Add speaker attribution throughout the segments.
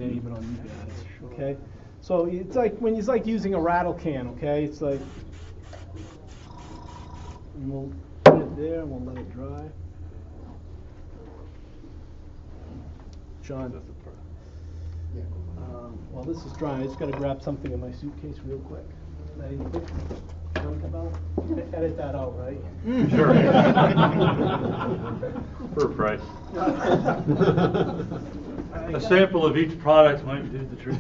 Speaker 1: it even on you guys, okay? So it's like when it's like using a rattle can, okay? It's like, and we'll put it there and we'll let it dry. John does it first. While this is drying, I just got to grab something in my suitcase real quick. Any quick junk about? You're going to edit that out, right?
Speaker 2: Sure. For a price. A sample of each product might do the trick.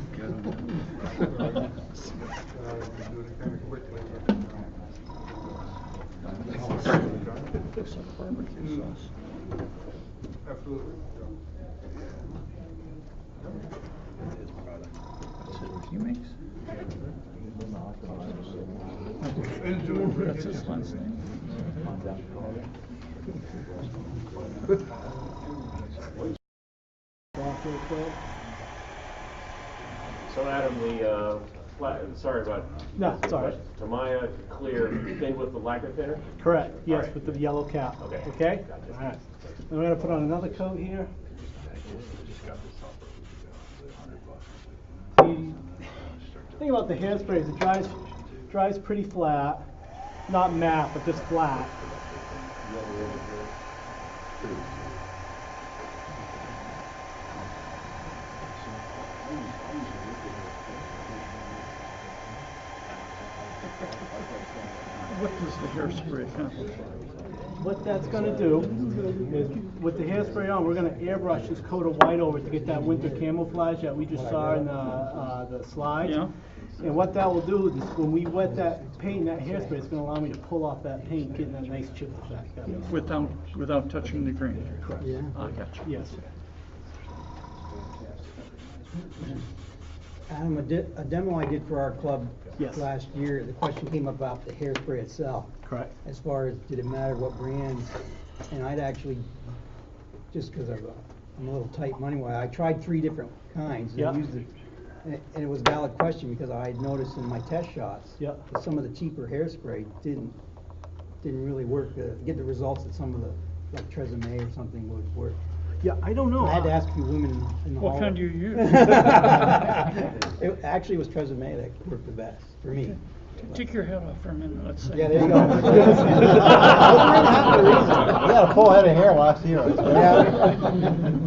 Speaker 3: Absolutely.
Speaker 4: He makes. That's his last name.
Speaker 5: So Adam, the sorry about
Speaker 1: No, it's all right.
Speaker 5: Tamiya clear thin with the lacquer thinner?
Speaker 1: Correct, yes,
Speaker 5: right.
Speaker 1: with the yellow cap.
Speaker 5: Okay.
Speaker 1: Okay?
Speaker 5: Gotcha.
Speaker 1: All right. And we're going to put on another coat here. The thing about the hairspray is it dries pretty flat. Not matte, but just flat.
Speaker 4: What does the hairspray accomplish?
Speaker 1: What that's going to do is, with the hairspray on, we're going to airbrush this coat of white over to get that winter camouflage that we just saw in the slides.
Speaker 4: Yeah.
Speaker 1: And what that will do is, when we wet that paint in that hairspray, it's going to allow me to pull off that paint, getting that nice chip effect.
Speaker 4: Without touching the grain.
Speaker 1: Correct.
Speaker 4: Yeah. I got you.
Speaker 1: Yes.
Speaker 6: Adam, a demo I did for our club
Speaker 1: Yes.
Speaker 6: last year, the question came about the hairspray itself.
Speaker 1: Correct.
Speaker 6: As far as, did it matter what brands? And I'd actually, just because I'm a little tight money-wise, I tried 3 different kinds. And
Speaker 1: Yep.
Speaker 6: used it, and it was a valid question because I had noticed in my test shots
Speaker 1: Yep.
Speaker 6: that some of the cheaper hairspray didn't really work, get the results that some of the, like Tresemme or something would work.
Speaker 1: Yeah, I don't know.
Speaker 6: I had to ask a few women in the hall.
Speaker 4: What kind do you use?
Speaker 6: It actually was Tresemme that worked the best for me.
Speaker 4: Take your head off for a minute, let's see.
Speaker 6: Yeah, there you go.
Speaker 3: You had a full head of hair last year.
Speaker 6: Yeah,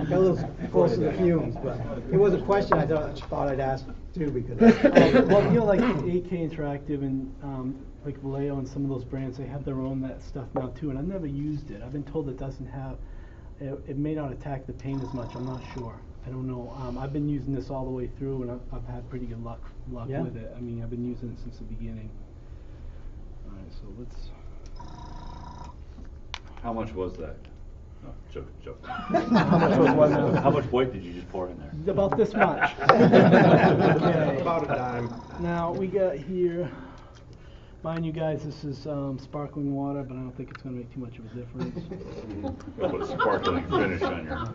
Speaker 6: got a little close to the fumes, but it was a question I thought I'd ask too because.
Speaker 1: Well, you know, like AK Interactive and like Vallejo and some of those brands, they have their own that stuff now too, and I've never used it. I've been told it doesn't have, it may not attack the paint as much. I'm not sure. I don't know. I've been using this all the way through, and I've had pretty good luck
Speaker 6: Yeah.
Speaker 1: with it. I mean, I've been using it since the beginning. All right, so let's.
Speaker 2: How much was that? No, joke.
Speaker 1: How much was what now?
Speaker 2: How much white did you just pour in there?
Speaker 1: About this much. Okay.
Speaker 3: About a dime.
Speaker 1: Now we got here. Mind you guys, this is sparkling water, but I don't think it's going to make too much of a difference.
Speaker 2: Put a sparkling finish on your.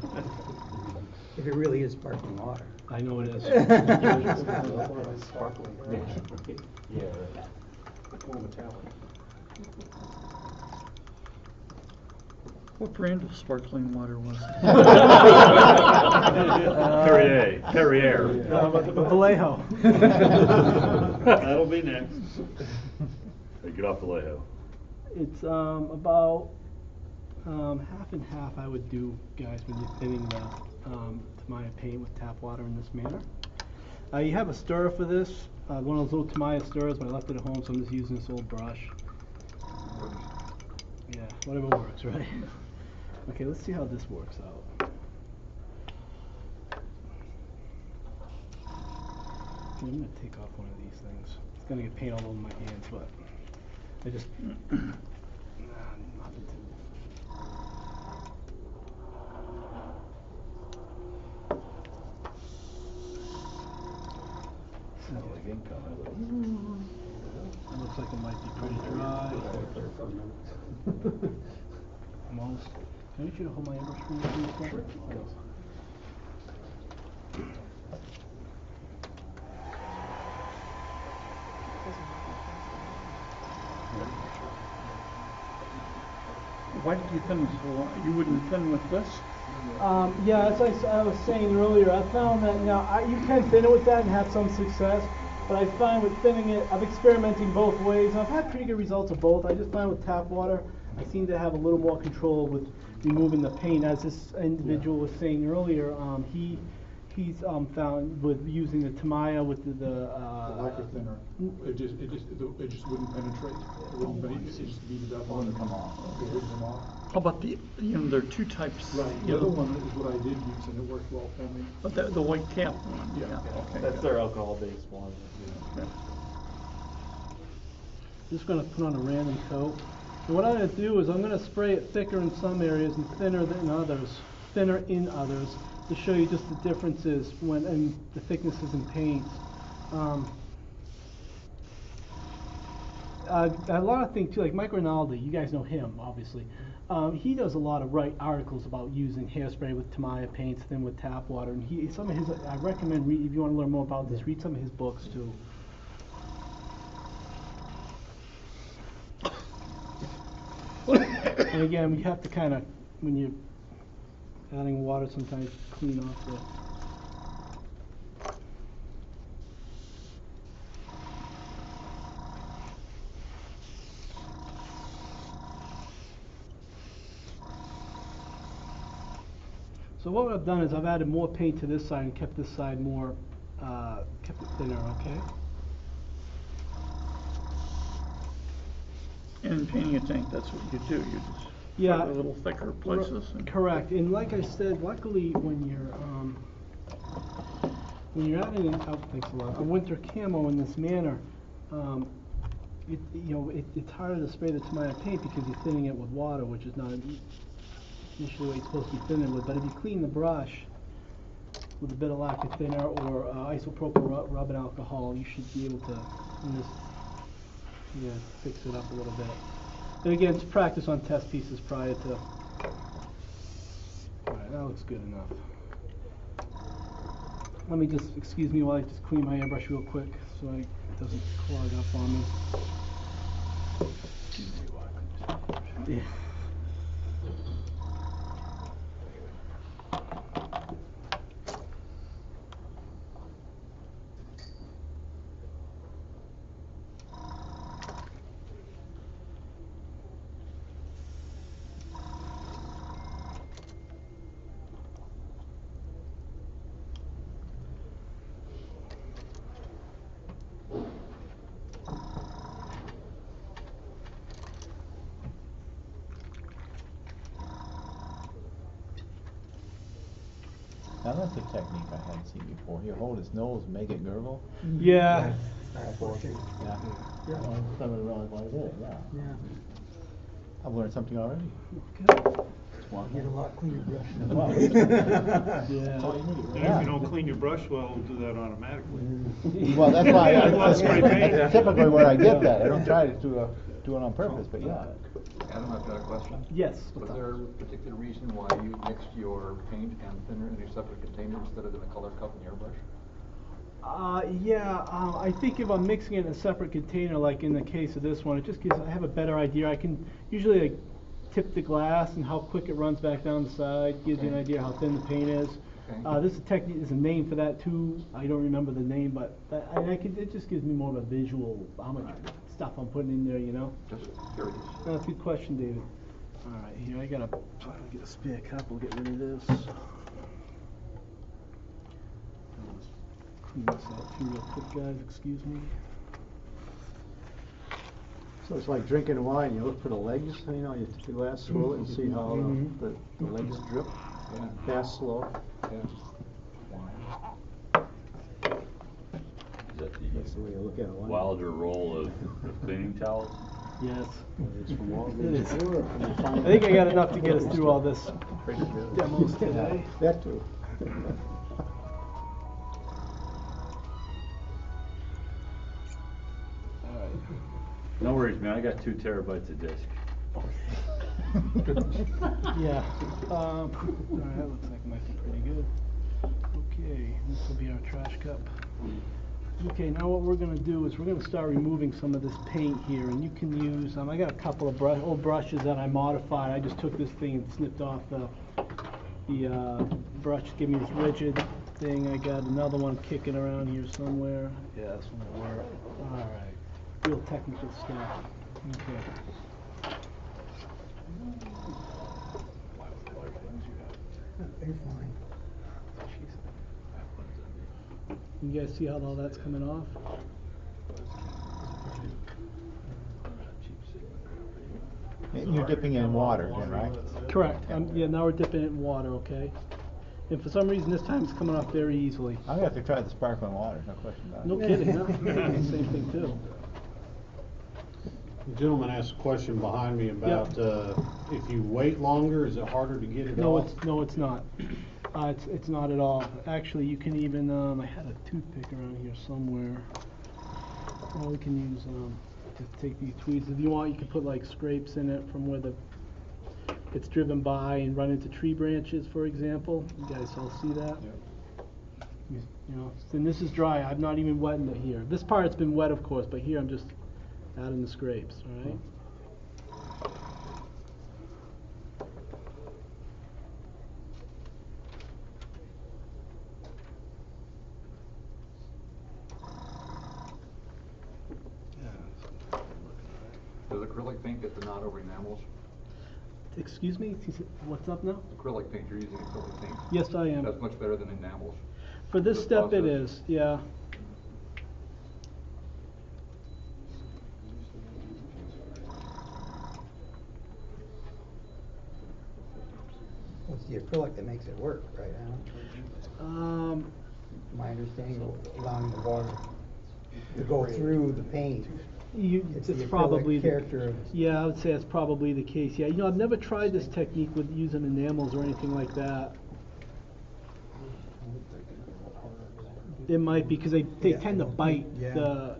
Speaker 6: If it really is sparkling water.
Speaker 1: I know it is.
Speaker 3: Sparkling.
Speaker 5: Yeah.
Speaker 3: More metallic.
Speaker 4: What brand of sparkling water was it?
Speaker 2: Perrier.
Speaker 1: Vallejo.
Speaker 2: That'll be next. Hey, get off Vallejo.
Speaker 1: It's about half and half I would do, guys, when you're thinning the Tamiya paint with tap water in this manner. You have a stirrer for this, one of those little Tamiya stirrers, but I left it at home, so I'm just using this old brush. Yeah, whatever works, right? Okay, let's see how this works out. I'm going to take off one of these things. It's going to get paint all over my hands, but I just... nothing to... It looks like it might be pretty dry. Almost. Can I get you to hold my airbrush for me, please? Sure.
Speaker 4: Why did you thin so long? You wouldn't thin with this?
Speaker 1: Yeah, as I was saying earlier, I found that you can thin it with that and have some success, but I find with thinning it, I'm experimenting both ways, and I've had pretty good results of both. I just find with tap water, I seem to have a little more control with removing the paint. As this individual was saying earlier, he's found with using the Tamiya with the
Speaker 7: lacquer thinner, it just wouldn't penetrate. It wouldn't, it just beat it up. It wouldn't come off. It wouldn't come off.
Speaker 4: How about there are two types.
Speaker 7: Right, the other one is what I did use and it worked well for me.
Speaker 4: But the white cap one,
Speaker 7: Yeah.
Speaker 4: okay.
Speaker 5: That's their alcohol-based one.
Speaker 4: Okay.
Speaker 1: Just going to put on a random coat. And what I'm going to do is I'm going to spray it thicker in some areas and thinner in others, to show you just the differences and the thicknesses in paints. A lot of things too, like Mike Rinaldi, you guys know him, obviously. He does a lot of articles about using hairspray with Tamiya paints, then with tap water, and some of his, I recommend if you want to learn more about this, read some of his books too. And again, we have to kind of, when you're adding water, sometimes clean off the. So what I've done is I've added more paint to this side and kept this side more, kept it thinner, okay?
Speaker 4: And in painting a tank, that's what you do. You just
Speaker 1: Yeah.
Speaker 4: put a little thicker places. And
Speaker 1: Correct, and like I said, luckily when you're adding a winter camo in this manner, it's harder to spray the Tamiya paint because you're thinning it with water, which is not usually what you're supposed to be thinning with. But if you clean the brush with a bit of lacquer thinner or isopropyl rubbing alcohol, you should be able to fix it up a little bit. And again, just practice on test pieces prior to. Alright, that looks good enough. Let me just, excuse me while I just clean my airbrush real quick so it doesn't clog up on me. Yeah.
Speaker 3: Now that's a technique I hadn't seen before. You hold his nose and make it gurgle.
Speaker 1: Yeah.
Speaker 3: Yeah. Some of the wrong way did it, yeah.
Speaker 6: Yeah.
Speaker 3: I've learned something already.
Speaker 6: Get a lot cleaner brush.
Speaker 1: Yeah.
Speaker 3: That's all you need.
Speaker 8: And if you don't clean your brush well, it'll do that automatically.
Speaker 3: Well, that's why
Speaker 8: Well, spray paint.
Speaker 3: that's typically where I get that. I don't try to do it on purpose, but yeah.
Speaker 9: Adam, I've got a question.
Speaker 1: Yes.
Speaker 9: Was there a particular reason why you mixed your paint and thinner in a separate container instead of in a color cup and airbrush?
Speaker 1: I think if I'm mixing it in a separate container, like in the case of this one, it just gives, I have a better idea. I can usually tip the glass and how quick it runs back down the side, gives you an idea how thin the paint is.
Speaker 9: Okay.
Speaker 1: This technique is a name for that too. I don't remember the name, but it just gives me more of a visual, how much stuff I'm putting in there, you know?
Speaker 9: Just curious.
Speaker 1: That's a good question, David. Alright, here I gotta try to get a spare cup, we'll get rid of this. Clean this out too real quick, guys, excuse me.
Speaker 3: So it's like drinking wine, you look for the legs, you know, you take the glass, swirl it and see how the legs drip, fast, slow.
Speaker 2: Is that
Speaker 3: That's the way you look at it.
Speaker 2: the Wilder roll of cleaning towels?
Speaker 1: Yes.
Speaker 3: It's from all
Speaker 1: It is. I think I got enough to get us through all this demos
Speaker 3: Yeah,
Speaker 1: today.
Speaker 3: that too.
Speaker 1: Alright.
Speaker 2: No worries, man, I got 2 terabytes of disk.
Speaker 1: Yeah. Alright, that looks like it might be pretty good. Okay, this will be our trash cup. Okay, now what we're going to do is we're going to start removing some of this paint here, and you can use, I got a couple of old brushes that I modified. I just took this thing and snipped off the brush give me this rigid thing. I got another one kicking around here somewhere. Yeah, this one will work. Alright. Real technical stuff. Okay.
Speaker 6: You're fine.
Speaker 1: You guys see how all that's coming off?
Speaker 3: And you're dipping in water then, right?
Speaker 1: Correct. Yeah, now we're dipping it in water, okay? And for some reason, this time it's coming off very easily.
Speaker 3: I'm gonna have to try the sparkling water, no question about it.
Speaker 1: No kidding, huh? Same thing too.
Speaker 10: The gentleman asked a question behind me about, if you wait longer, is it harder to get it off?
Speaker 1: No, it's not. It's not at all. Actually, you can even, I had a toothpick around here somewhere. Well, we can use, to take these tweezers. If you want, you can put like scrapes in it from where it's driven by and run into tree branches, for example. You guys all see that? You know, and this is dry. I'm not even wetting it here. This part's been wet, of course, but here I'm just adding the scrapes, all right?
Speaker 9: Does acrylic paint get the knot over enamels?
Speaker 1: Excuse me? What's up now?
Speaker 9: Acrylic paint, you're using acrylic paint.
Speaker 1: Yes, I am.
Speaker 9: That's much better than enamels.
Speaker 1: For this
Speaker 9: The
Speaker 1: step, it
Speaker 9: process.
Speaker 1: is, yeah.
Speaker 6: Well, it's the acrylic that makes it work, right, Alan? My understanding, allowing the water to go through the paint. It's the
Speaker 1: It's
Speaker 6: acrylic
Speaker 1: probably
Speaker 6: character of.
Speaker 1: Yeah, I would say that's probably the case. Yeah, you know, I've never tried this technique with using enamels or anything like that. It might be because they
Speaker 6: Yeah,
Speaker 1: tend to bite
Speaker 6: yeah.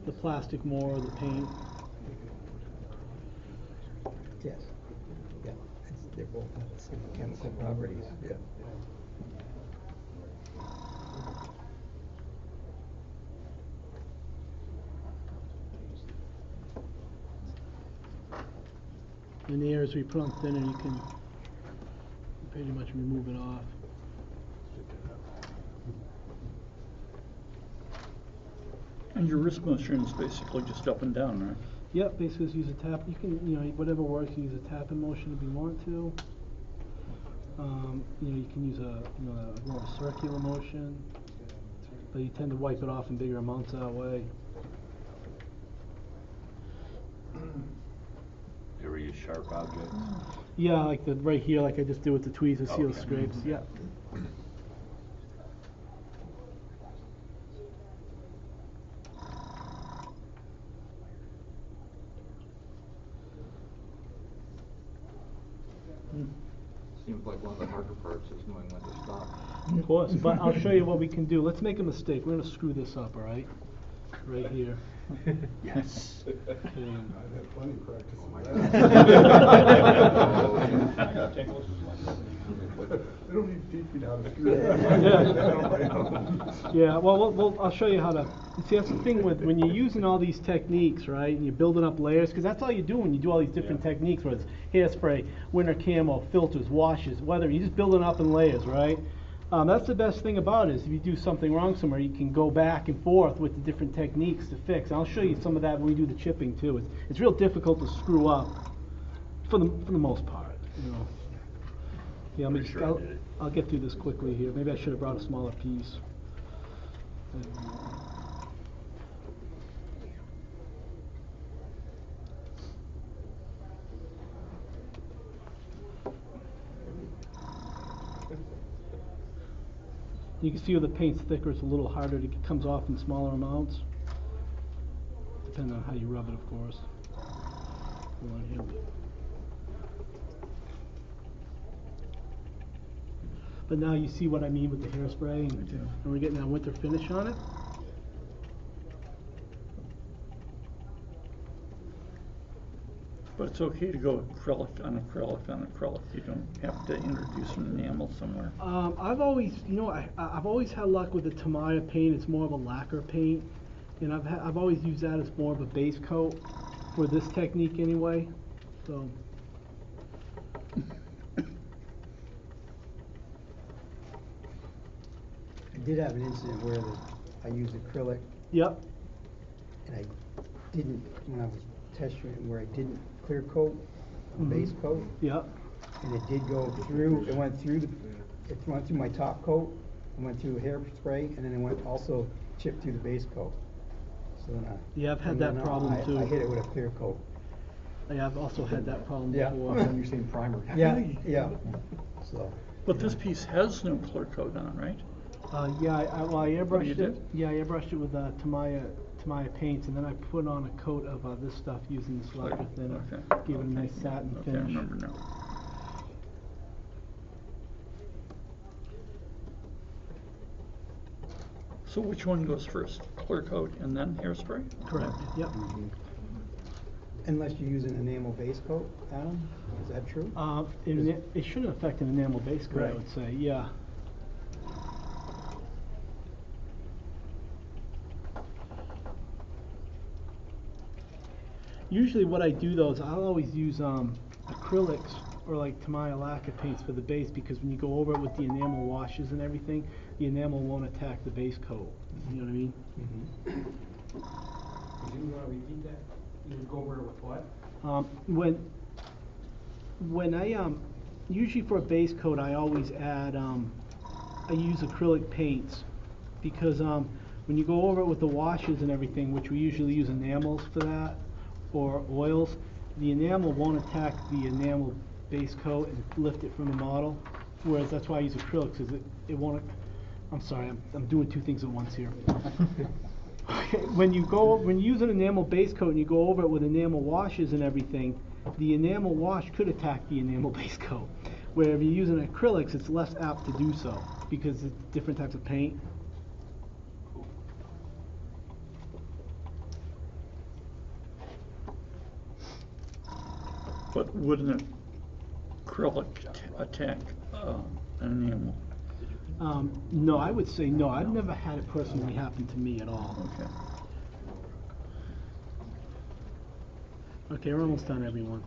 Speaker 1: the plastic more or the paint.
Speaker 6: Yes. Yeah, they both have the same chemical properties, yeah.
Speaker 1: In the areas we put on thinner, you can pretty much remove it off.
Speaker 4: And your wrist motion is basically just up and down, right?
Speaker 1: Yep, basically just use a tap. You can, you know, whatever works, you can use a tapping motion if you want to. You know, you can use a more of a circular motion, but you tend to wipe it off in bigger amounts that way.
Speaker 2: You ever use sharp objects?
Speaker 1: Yeah, like right here, like I just did with the tweezers, see those
Speaker 2: Okay.
Speaker 1: scrapes? Yeah.
Speaker 9: Seems like one of the harder parts is knowing when to stop.
Speaker 1: Of course, but I'll show you what we can do. Let's make a mistake. We're gonna screw this up, all right? Right here.
Speaker 2: Yes.
Speaker 1: Okay.
Speaker 10: I've had plenty of practice
Speaker 9: Oh my
Speaker 10: with
Speaker 9: God.
Speaker 10: They don't need to teach me how to screw it.
Speaker 1: Yeah, well, I'll show you how to. See, that's the thing with when you're using all these techniques, right? And you're building up layers, because that's all you do when you do all these different techniques, whether it's hairspray, winter camo, filters, washes, whether you're just building up in layers, right? That's the best thing about it, is if you do something wrong somewhere, you can go back and forth with the different techniques to fix. And I'll show you some of that when we do the chipping too. It's real difficult to screw up for the most part, you know. Yeah, let me
Speaker 2: Pretty
Speaker 1: just,
Speaker 2: sure I did it.
Speaker 1: I'll get through this quickly here. Maybe I should have brought a smaller piece. You can see where the paint's thicker, it's a little harder, it comes off in smaller amounts. Depending on how you rub it, of course. Hold on here. But now you see what I mean with the hairspray, and we're getting that winter finish on it.
Speaker 4: But it's okay to go acrylic on acrylic on acrylic. You don't have to introduce an enamel somewhere.
Speaker 1: I've always, you know, I've always had luck with the Tamiya paint. It's more of a lacquer paint, and I've always used that as more of a base coat for this technique anyway. So
Speaker 6: I did have an incident where I used acrylic
Speaker 1: Yep.
Speaker 6: and I didn't, when I was testing it, where I didn't clear coat, base coat,
Speaker 1: Yep.
Speaker 6: and it did go through, it went through my top coat, it went through hairspray, and then it went also chipped through the base coat. So then
Speaker 1: Yeah, I've had
Speaker 6: from
Speaker 1: that
Speaker 6: then on,
Speaker 1: problem too.
Speaker 6: I hit it with a clear coat.
Speaker 1: Yeah, I've also had that problem
Speaker 6: Yeah.
Speaker 1: before.
Speaker 3: You're saying primer.
Speaker 6: Yeah, so.
Speaker 4: But this piece has no clear coat on, right?
Speaker 1: Yeah, I airbrushed
Speaker 4: you
Speaker 1: it.
Speaker 4: did?
Speaker 1: Yeah, I airbrushed it with Tamaya paints, and then I put on a coat of this stuff using this lacquer thinner.
Speaker 4: Okay.
Speaker 1: Gave it a nice satin
Speaker 4: Okay, I
Speaker 1: finish.
Speaker 4: remember now. So which one goes first? Clear coat and then hairspray?
Speaker 1: Correct. Yep.
Speaker 6: Unless you're using enamel base coat, Adam, is that true?
Speaker 1: It shouldn't affect an enamel base coat, I
Speaker 6: Right.
Speaker 1: would say. Yeah. Usually what I do though is I'll always use acrylics or like Tamaya lacquer paints for the base, because when you go over it with the enamel washes and everything, the enamel won't attack the base coat. You know what I mean?
Speaker 6: Did you want to repeat that? You would go over it with what?
Speaker 1: When I usually for a base coat I always add I use acrylic paints, because when you go over it with the washes and everything, which we usually use enamels for that, or oils, the enamel won't attack the enamel base coat and lift it from the model, whereas that's why I use acrylics, is it won't. I'm sorry, I'm doing two things at once here. When you use an enamel base coat and you go over it with enamel washes and everything, the enamel wash could attack the enamel base coat. Where if you're using acrylics, it's less apt to do so, because it's different types of paint.
Speaker 4: But wouldn't acrylic attack an enamel?
Speaker 1: No, I would say no. I've never had it personally happen to me at all.
Speaker 4: Okay.
Speaker 1: Okay, we're almost done, everyone.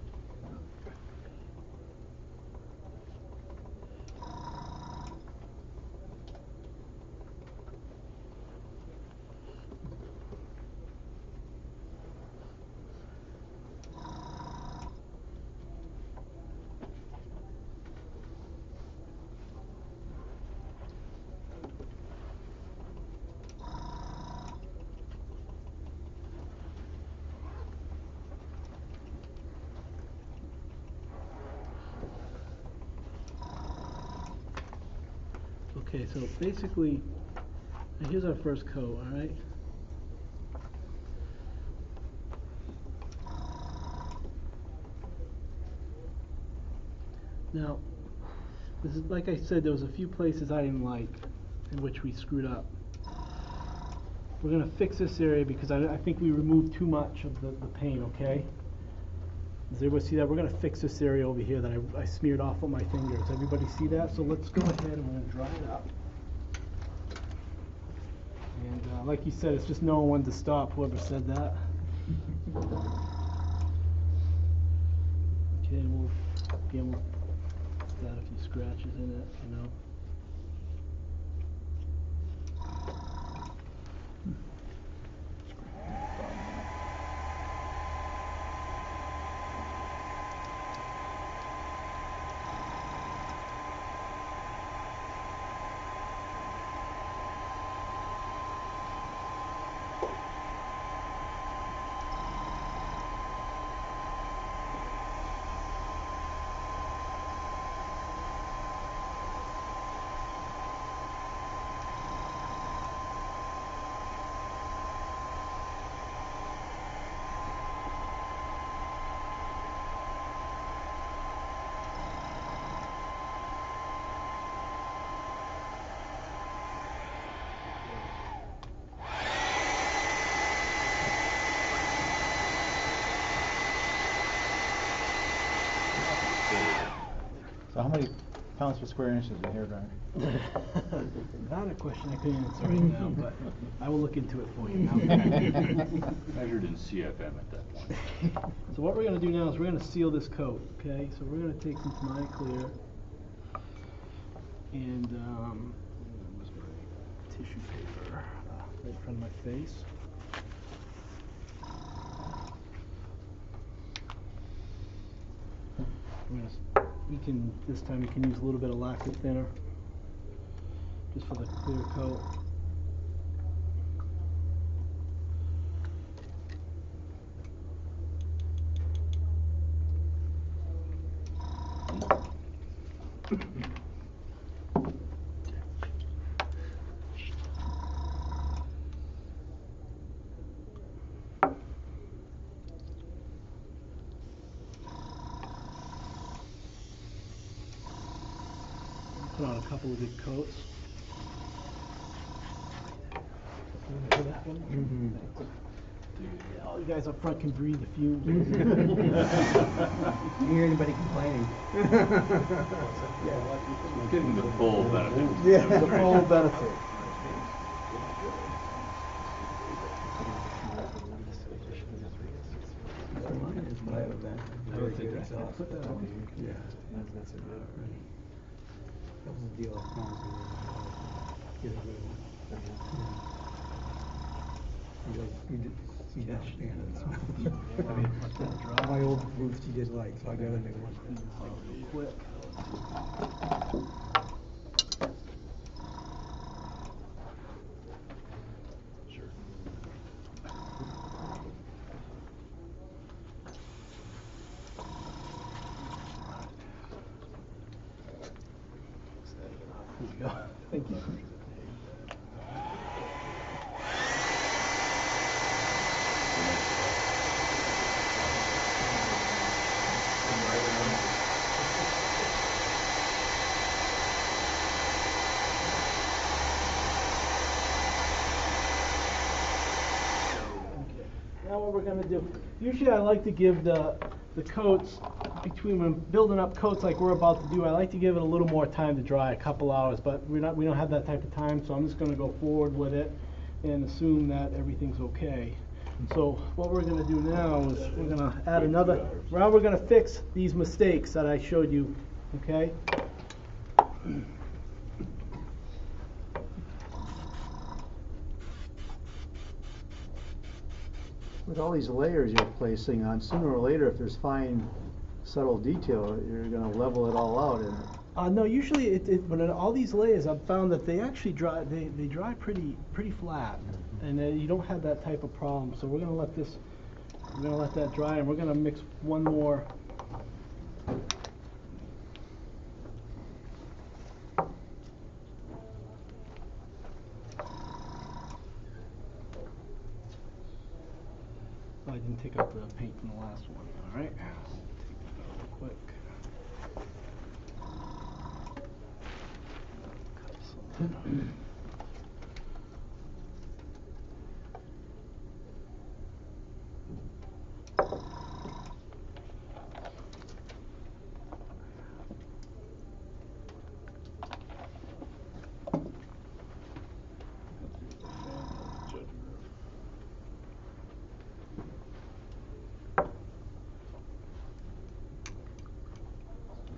Speaker 1: Okay, so basically, here's our first coat, all right? Now, this is, like I said, there was a few places I didn't like, in which we screwed up. We're gonna fix this area because I think we removed too much of the paint, okay? Does everybody see that? We're gonna fix this area over here that I smeared off with my fingers. Everybody see that? So let's go ahead and we're gonna dry it up. And like you said, it's just knowing when to stop, whoever said that. Okay, and we'll be able to add a few scratches in it, you know.
Speaker 3: So how many pounds per square inch is a hairdryer?
Speaker 1: Not a question I couldn't answer right now, but I will look into it for you now.
Speaker 2: Measured in CFM at that point.
Speaker 1: So what we're going to do now is we're going to seal this coat, okay? So we're going to take some Tamaya clear, and tissue paper right in front of my face. This time we can use a little bit of lacquer thinner just for the clear coat. Put on a couple of good coats. For that one. All you guys up front can breathe the fumes.
Speaker 6: You hear anybody complaining?
Speaker 2: Getting the full benefit.
Speaker 6: Yeah.
Speaker 3: The full benefit.
Speaker 6: That was the deal I promised you. Get a good one. My old booth she did like, so I got a new one.
Speaker 1: Quick. There you go. Thank you. Now what we're going to do, usually I like to give the coats, between when building up coats like we're about to do, I like to give it a little more time to dry, a couple hours, but we don't have that type of time, so I'm just going to go forward with it and assume that everything's okay. So what we're going to do now is we're going to add another, now we're going to fix these mistakes that I showed you, okay?
Speaker 3: With all these layers you're placing on, sooner or later, if there's fine, subtle detail, you're going to level it all out in it.
Speaker 1: No, usually when all these layers, I've found that they actually dry. They dry pretty flat, and you don't have that type of problem. So we're gonna let that dry, and we're gonna mix one more. Oh, I didn't take out the paint from the last one. All right, take that out real quick.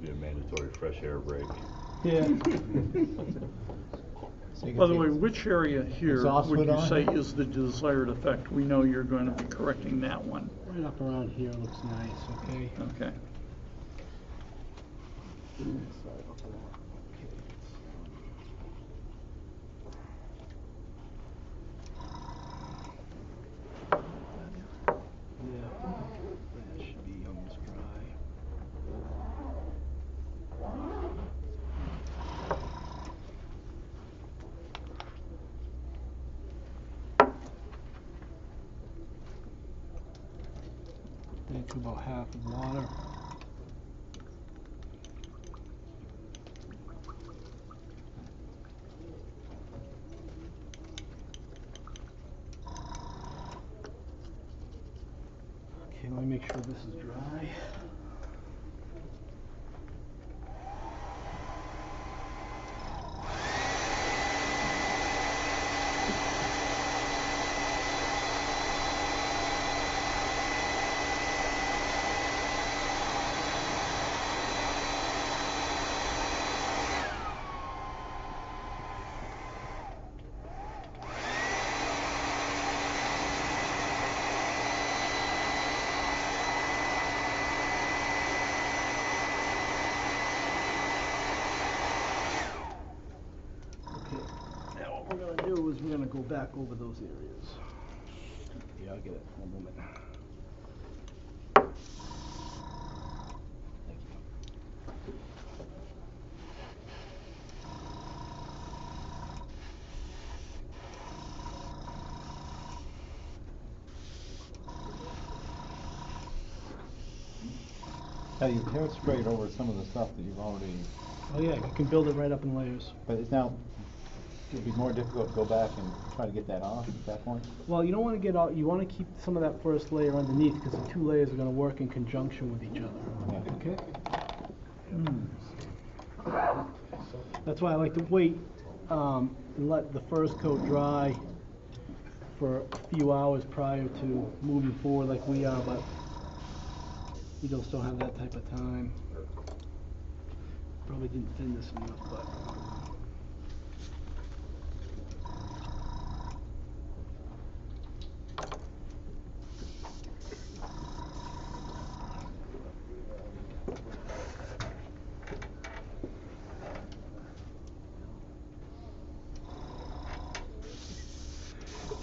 Speaker 2: Be a mandatory fresh air break.
Speaker 1: Yeah.
Speaker 4: By the way, which area here
Speaker 1: Exhaust
Speaker 4: would
Speaker 1: hood
Speaker 4: you
Speaker 1: on?
Speaker 4: say is the desired effect? We know you're going to be correcting that one.
Speaker 1: Right up around here looks nice, okay?
Speaker 4: Okay.
Speaker 1: Sorry about that. Yeah, that should be almost dry. Into about half of water. Okay, let me make sure this is dry. what we're gonna do is we're gonna go back over those areas. Yeah, I'll get it. One moment. Thank you.
Speaker 3: Now, you've hairsprayed over some of the stuff that you've already,
Speaker 1: Oh yeah, you can build it right up in layers.
Speaker 3: but it's now, it'd be more difficult to go back and try to get that off at that point?
Speaker 1: Well, you don't want to get out. You want to keep some of that first layer underneath because the two layers are going to work in conjunction with each other.
Speaker 3: Yeah.
Speaker 1: Okay. That's why I like to wait and let the first coat dry for a few hours prior to moving forward like we are, but we just don't have that type of time. Probably didn't thin this enough, but.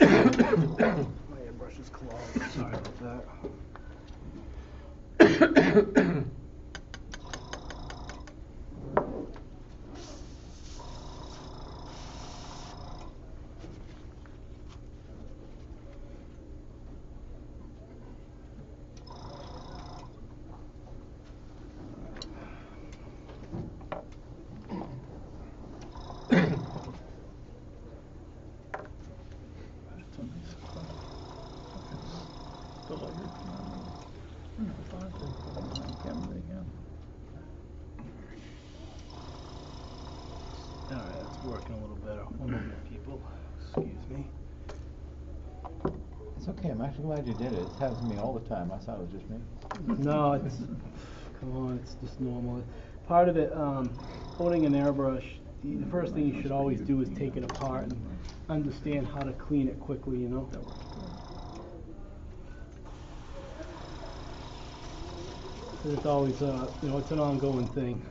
Speaker 1: My airbrush is clogged. Sorry about that. Alright, it's working a little better. One moment, people. Excuse me.
Speaker 3: It's okay, I'm actually glad you did it. It happens to me all the time. I thought it was just me.
Speaker 1: No, it's, come on, it's just normal. Part of it, holding an airbrush, the first thing you should always do is take it apart and understand how to clean it quickly, you know? It's always, you know, it's an ongoing thing.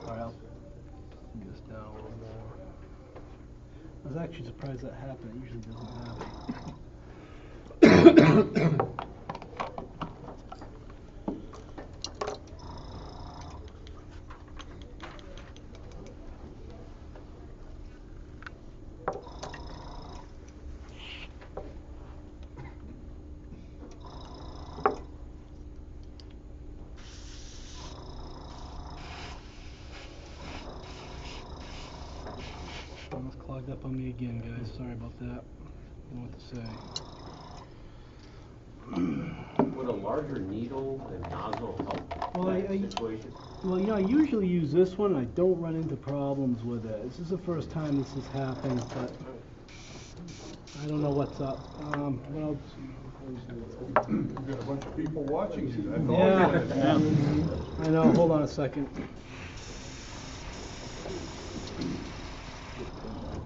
Speaker 1: Alright, I'll bring this down a little more. I was actually surprised that happened. It usually doesn't happen. Almost clogged up on me again, guys. Sorry about that. I don't know what to say.
Speaker 5: Would a larger needle and nozzle help
Speaker 1: Well,
Speaker 5: that situation?
Speaker 1: Well, you know, I usually use this one. I don't run into problems with it. This is the first time this has happened, but I don't know what's up. What else?
Speaker 7: You've got a bunch of people watching you, that's all.
Speaker 1: Yeah, I know. Hold on a second.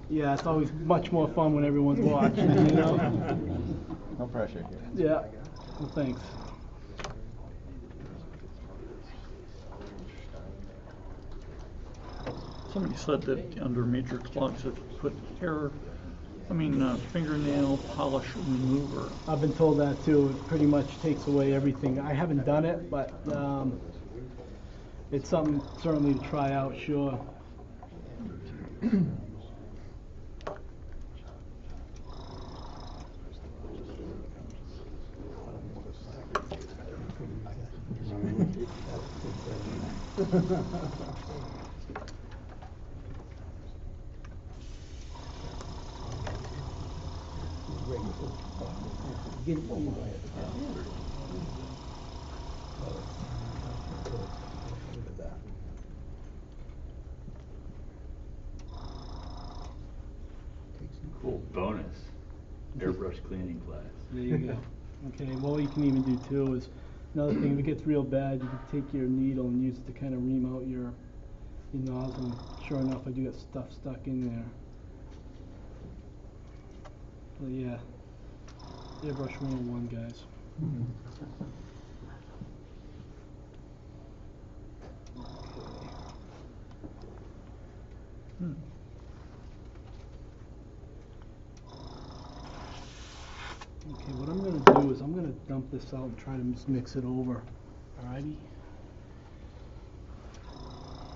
Speaker 1: Yeah, it's always much more fun when everyone's watching, you know?
Speaker 3: No pressure here.
Speaker 1: Yeah. Well, thanks.
Speaker 4: Somebody said that under major clogs that put fingernail polish remover.
Speaker 1: I've been told that too. It pretty much takes away everything. I haven't done it, but it's something certainly to try out, sure.
Speaker 2: Cool bonus. Airbrush cleaning class.
Speaker 1: There you go. Okay, well, what you can even do too is Another thing, if it gets real bad, you can take your needle and use it to kind of ream out your nozzle. And sure enough, I do get stuff stuck in there. But yeah, Airbrush 101, guys. Okay, what I'm going to do is I'm going to dump this out and try to just mix it over. Alrighty?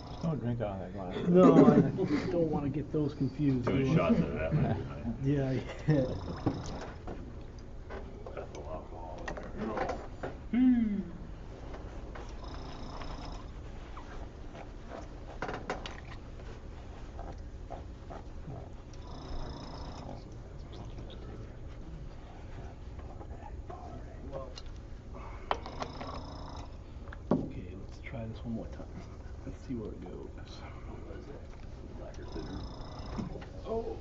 Speaker 3: Just don't drink out of that glass.
Speaker 1: No, I don't want to get those confused.
Speaker 2: 2 shots of that might be nice.
Speaker 1: Yeah, yeah.
Speaker 2: Ethyl alcohol in there.
Speaker 1: Okay, let's try this one more time. Let's see where it goes.
Speaker 2: Lacquer thinner.
Speaker 1: Oh.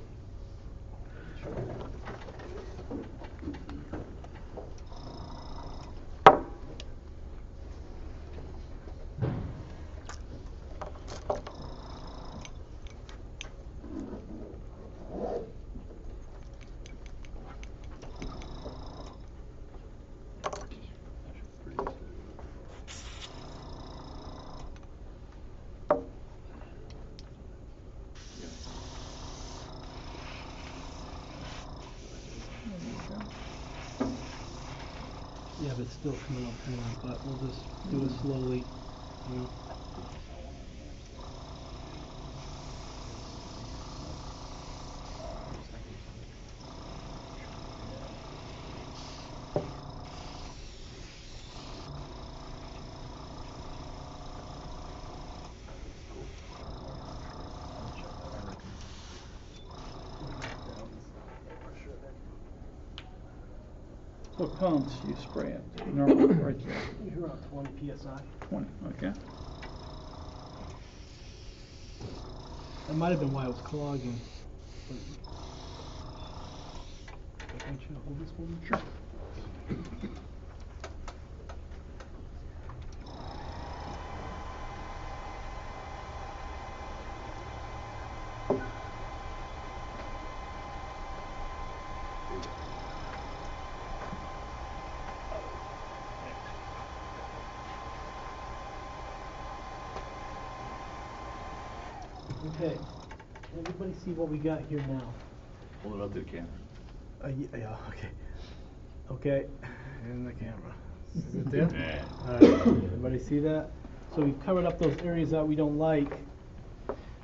Speaker 1: Yeah, but it's still coming up kind of, but we'll just do it slowly, you know.
Speaker 4: What pounds do you spray it? Normally, right there.
Speaker 1: You're around 20 psi.
Speaker 4: 20, okay.
Speaker 1: That might have been why it was clogging. But I want you to hold this for me.
Speaker 4: Sure.
Speaker 1: Okay, everybody see what we got here now?
Speaker 2: Hold it up to the camera.
Speaker 1: Yeah, okay. Okay, and the camera. Is it there?
Speaker 2: Yeah.
Speaker 1: Alright, everybody see that? So we've covered up those areas that we don't like.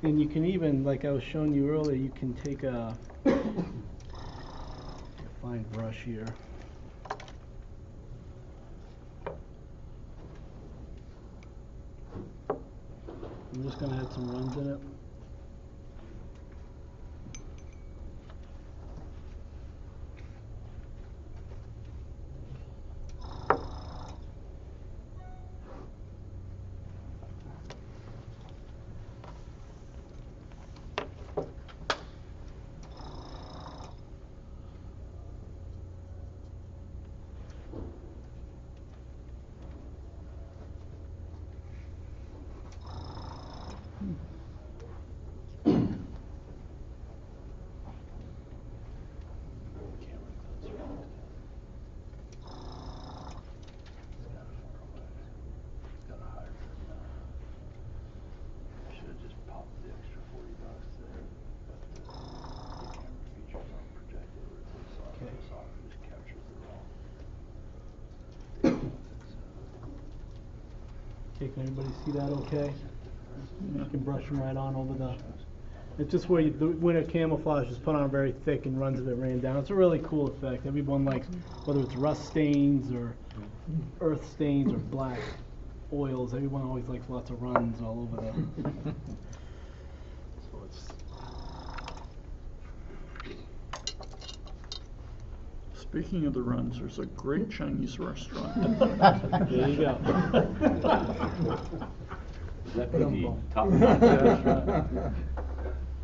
Speaker 1: And you can even, like I was showing you earlier, you can take a fine brush here. I'm just going to add some runs in it. Okay, can everybody see that okay? You can brush them right on over the... It's just where the winter camouflage is put on very thick and runs if it ran down. It's a really cool effect. Everyone likes, whether it's rust stains or earth stains or black oils, everyone always likes lots of runs all over the... So it's...
Speaker 4: Speaking of the runs, there's a great Chinese restaurant.
Speaker 1: There you go.
Speaker 2: That would be top notch.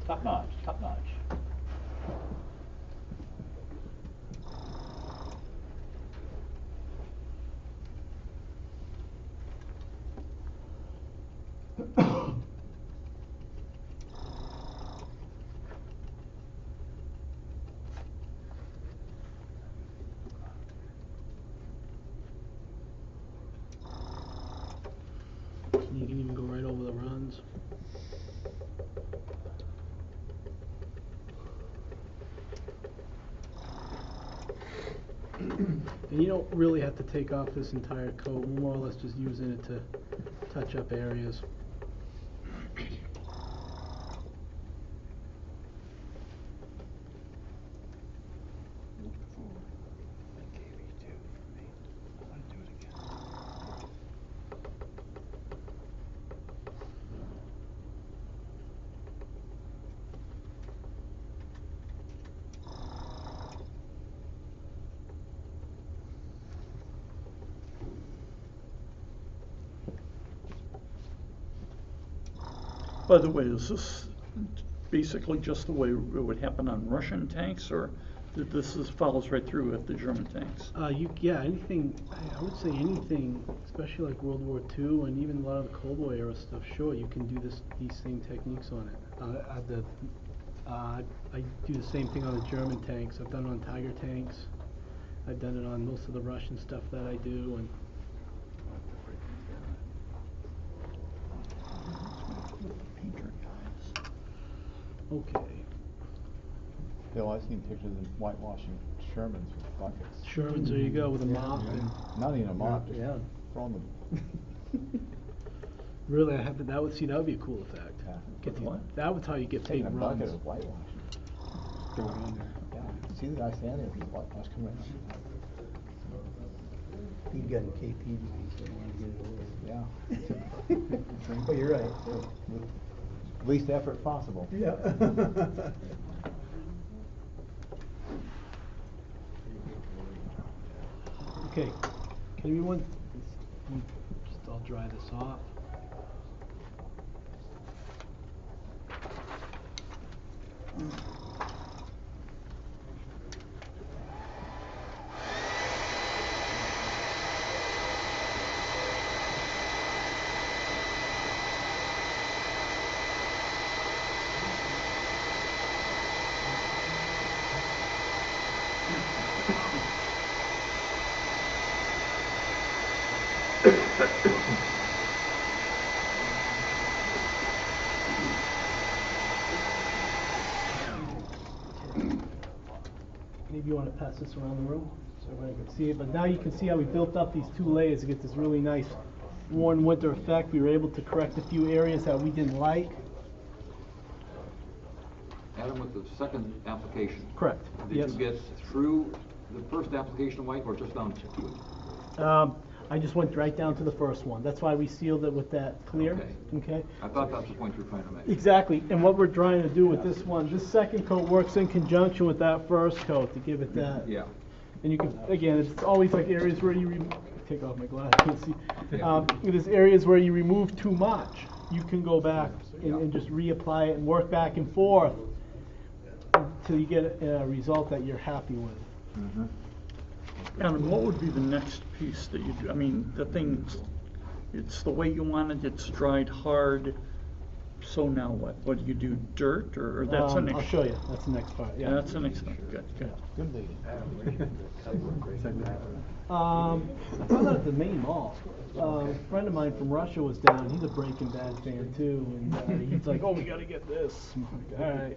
Speaker 2: Top notch, top notch.
Speaker 1: And you don't really have to take off this entire coat, we're more or less just using it to touch up areas.
Speaker 4: By the way, is this basically just the way it would happen on Russian tanks, or follows right through with the German tanks?
Speaker 1: Yeah, anything, I would say anything, especially like World War II and even a lot of the Cold War era stuff, sure, you can do these same techniques on it. I do the same thing on the German tanks. I've done it on Tiger tanks. I've done it on most of the Russian stuff that I do. And okay.
Speaker 2: Bill, I've seen pictures of whitewashing Shermans with buckets.
Speaker 1: Shermans, there you go, with a mop. And
Speaker 2: not even a mop, just
Speaker 1: yeah.
Speaker 2: throwing them.
Speaker 1: Really, I haven't. That would be a cool effect.
Speaker 2: Yeah.
Speaker 1: That would how you get
Speaker 2: Taking
Speaker 1: big
Speaker 2: a
Speaker 1: runs.
Speaker 2: bucket of whitewash. Throw it on there. Yeah. See the guy standing there with whitewash coming out.
Speaker 6: He'd gotten KP, so he wanted to get it over.
Speaker 2: Yeah.
Speaker 6: But you're right.
Speaker 2: With least effort possible.
Speaker 6: Yeah.
Speaker 1: Okay, can everyone, I'll dry this off. Maybe you want to pass this around the room so everybody can see it. But now you can see how we built up these two layers to get this really nice warm winter effect. We were able to correct a few areas that we didn't like.
Speaker 9: Adam, with the second application.
Speaker 1: Correct.
Speaker 9: Did
Speaker 1: Yes.
Speaker 9: you get through the first application of white or just down to it?
Speaker 1: I just went right down to the first one. That's why we sealed it with that clear.
Speaker 9: Okay. I thought that's the point you were trying to make.
Speaker 1: Exactly. And what we're trying to do with this one, this second coat works in conjunction with that first coat to give it that.
Speaker 9: Yeah.
Speaker 1: And you can, again, it's always like areas where you take off my glass, I can't see. There's areas where you remove too much. You can go back and just reapply it and work back and forth until you get a result that you're happy with.
Speaker 9: Mm-hmm.
Speaker 4: Adam, what would be the next piece that you do? I mean, the thing, it's the way you want it, it's dried hard. So now what? What do you do, dirt, or that's the next?
Speaker 1: I'll show you. That's the next part. Yeah.
Speaker 4: That's the next one. Good, good.
Speaker 1: I found out at the main mall. A friend of mine from Russia was down. He's a Breaking Bad fan too, and he's like, "Oh, we got to get this." I'm like, all right.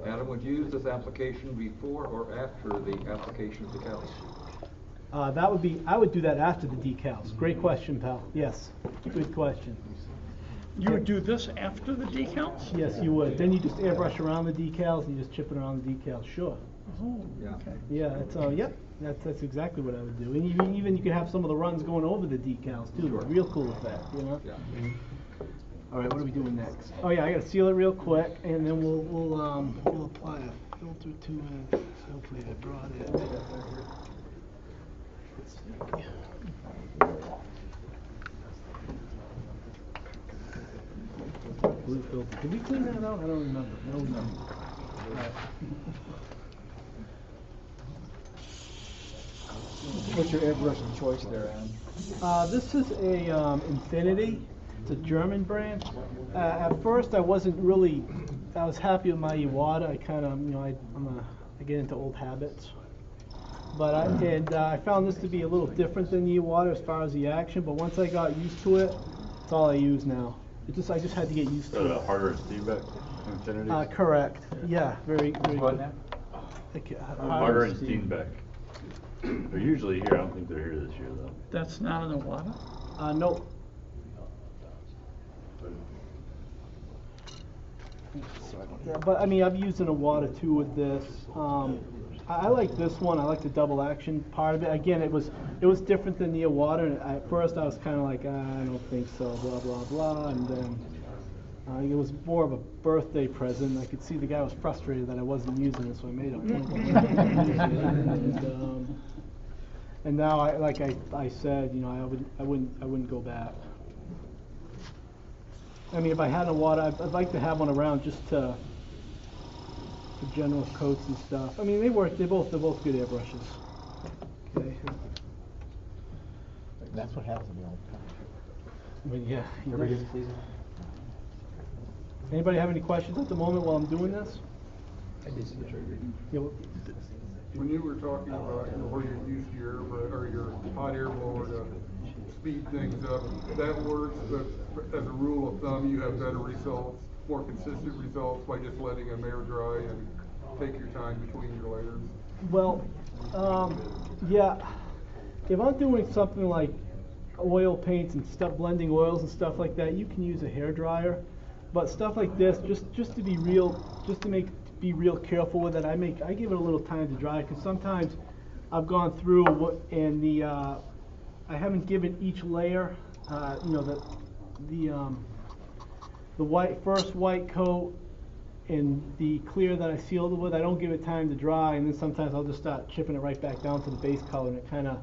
Speaker 9: Adam, would you use this application before or after the application of decals?
Speaker 1: That would be. I would do that after the decals. Great question, pal. Yes, good question.
Speaker 4: You would do this after the decals?
Speaker 1: Yes, you would. Then you just airbrush around the decals and you just chip it around the decals. Sure.
Speaker 4: Oh,
Speaker 9: Yeah.
Speaker 4: okay.
Speaker 1: Yeah. That's yep. That's exactly what I would do. And even you could have some of the runs going over the decals too.
Speaker 9: Sure.
Speaker 1: Real cool effect, you know.
Speaker 9: Yeah.
Speaker 1: All right, what are we doing next? Oh yeah, I gotta seal it real quick, and then we'll apply a filter to it. Hopefully I brought it. Let's see. Blue filter. Did we clean that out? I don't remember. No, we didn't. All right.
Speaker 2: What's your airbrush of choice there, Adam?
Speaker 1: This is a Infinity. It's a German brand. At first, I wasn't really. I was happy with my Iwata. I kind of, I get into old habits. But I found this to be a little different than the Iwata as far as the action. But once I got used to it, it's all I use now. I just had to get used to it.
Speaker 11: Harder Steenbeck Infinity?
Speaker 1: Correct. Yeah, very
Speaker 2: What
Speaker 1: good.
Speaker 2: now?
Speaker 1: Okay,
Speaker 11: Harder and Steenbeck. They're usually here, I don't think they're here this year though.
Speaker 4: That's not in Iwata?
Speaker 1: Nope. Yeah, but I mean, I've used an Iwata too with this. I like this one. I like the double action part of it. Again, it was different than the Iwata. And at first, I was kind of like, I don't think so, blah blah blah. And then it was more of a birthday present. I could see the guy was frustrated that I wasn't using it, so I made a point of using it. And now, I said, you know, I wouldn't go back. I mean, if I had a Iwata, I'd like to have one around just for general coats and stuff. I mean, they work. They're both good airbrushes. Okay.
Speaker 2: That's what happens to me all the time.
Speaker 1: But yeah.
Speaker 2: Everybody gets pleased.
Speaker 1: Anybody have any questions at the moment while I'm doing this? Yeah, well,
Speaker 12: When you were talking about where you used your airbrush or your hot air blower to speed things up, that works, but as a rule of thumb, you have better results, more consistent results by just letting them air dry and take your time between your layers.
Speaker 1: Well, yeah. If I'm doing something like oil paints and stuff, blending oils and stuff like that, you can use a hair dryer. But stuff like this, just to be real, be real careful with it, I give it a little time to dry, because sometimes I've gone through and I haven't given each layer, you know, the first white coat and the clear that I sealed it with, I don't give it time to dry, and then sometimes I'll just start chipping it right back down to the base color, and it kind of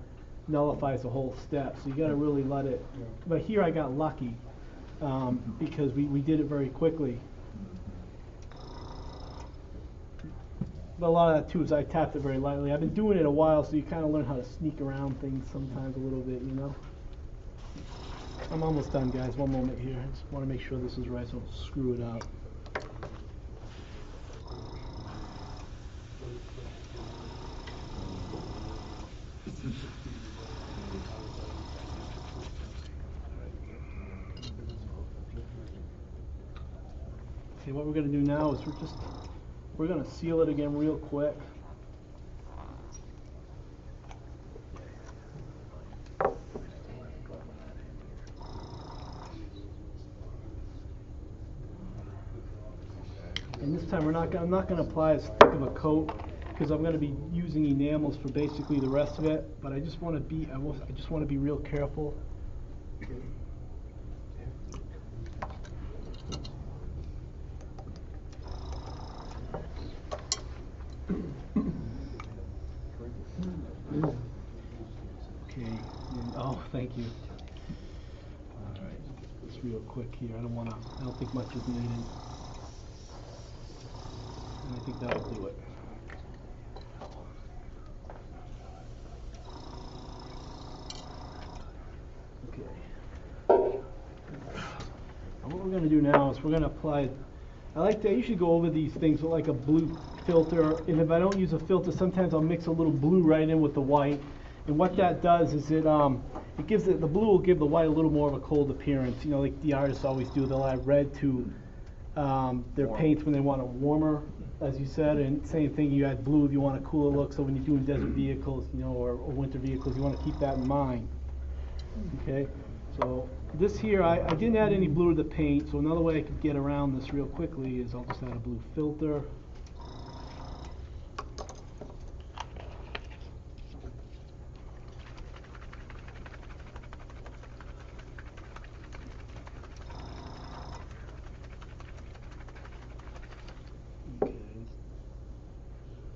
Speaker 1: nullifies the whole step. So you got to really let it. But here I got lucky because we did it very quickly. But a lot of that too is I tapped it very lightly. I've been doing it a while, so you kind of learn how to sneak around things sometimes a little bit, you know. I'm almost done, guys. One moment here. I just want to make sure this is right, so I don't screw it up. Okay, what we're going to do now is we're going to seal it again real quick. And this time I'm not going to apply as thick of a coat because I'm going to be using enamels for basically the rest of it. But I just want to be real careful. Okay. Oh, thank you. All right, just real quick here. I don't think much is needed. And I think that'll do it. Okay. And what we're going to do now is we're going to apply. I usually go over these things with like a blue filter, and if I don't use a filter, sometimes I'll mix a little blue right in with the white. And what that does is the blue will give the white a little more of a cold appearance. You know, like the artists always do. They'll add red to their paints when they want a warmer, as you said. And same thing, you add blue if you want a cooler look. So when you're doing desert vehicles, you know, or winter vehicles, you want to keep that in mind. Okay. So this here, I didn't add any blue to the paint. So another way I could get around this real quickly is I'll just add a blue filter.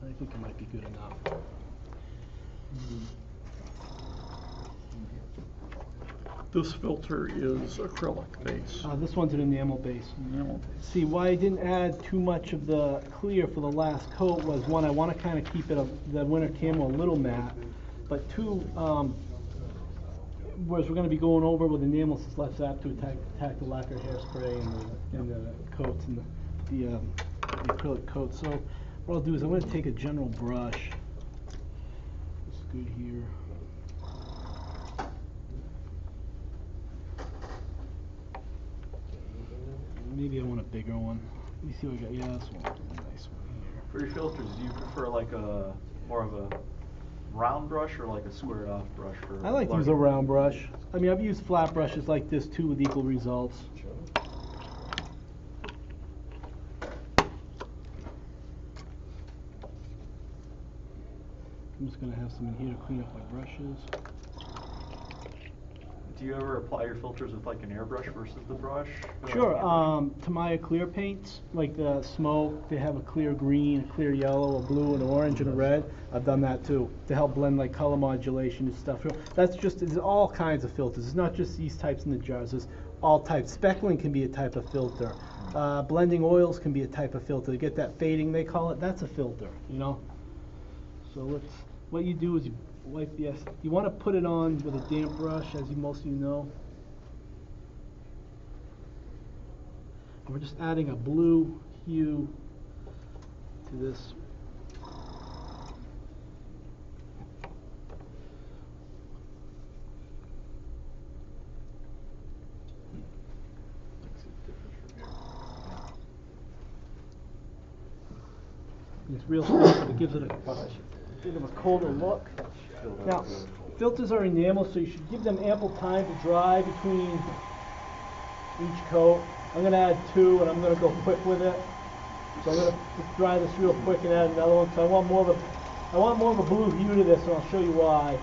Speaker 1: I think it might be good enough.
Speaker 4: This filter is acrylic base.
Speaker 1: This one's an enamel base.
Speaker 4: Enamel base.
Speaker 1: See, why I didn't add too much of the clear for the last coat was, one, I want to kind of keep it the winter camo a little matte, but two, whereas we're going to be going over with enamels, it's less apt to attack the lacquer hairspray and the coats and the acrylic coats. So what I'll do is I'm going to take a general brush. It's good here. Maybe I want a bigger one. Let me see what I got. Yeah, this one. A nice one here.
Speaker 2: For your filters, do you prefer like a more of a round brush or like a squared off brush for?
Speaker 1: I like to use a round brush. I mean, I've used flat brushes like this too with equal results. I'm just gonna have some in here to clean up my brushes.
Speaker 2: Do you ever apply your filters with like an airbrush versus the brush?
Speaker 1: Sure. Tamiya clear paints, like the smoke, they have a clear green, a clear yellow, a blue, an orange, and a red. I've done that too to help blend like color modulation and stuff. That's just, there's all kinds of filters. It's not just these types in the jars. There's all types. Speckling can be a type of filter. Blending oils can be a type of filter. To get that fading, they call it. That's a filter. You know. So what you do is you wipe, yes, you want to put it on with a damp brush, as most of you know. And we're just adding a blue hue to this. It's real stuff, but it gives it a bit of a colder look. Now, filters are enamel, so you should give them ample time to dry between each coat. I'm going to add 2, and I'm going to go quick with it. So I'm going to dry this real quick and add another one. So I want more of a blue hue to this, and I'll show you why.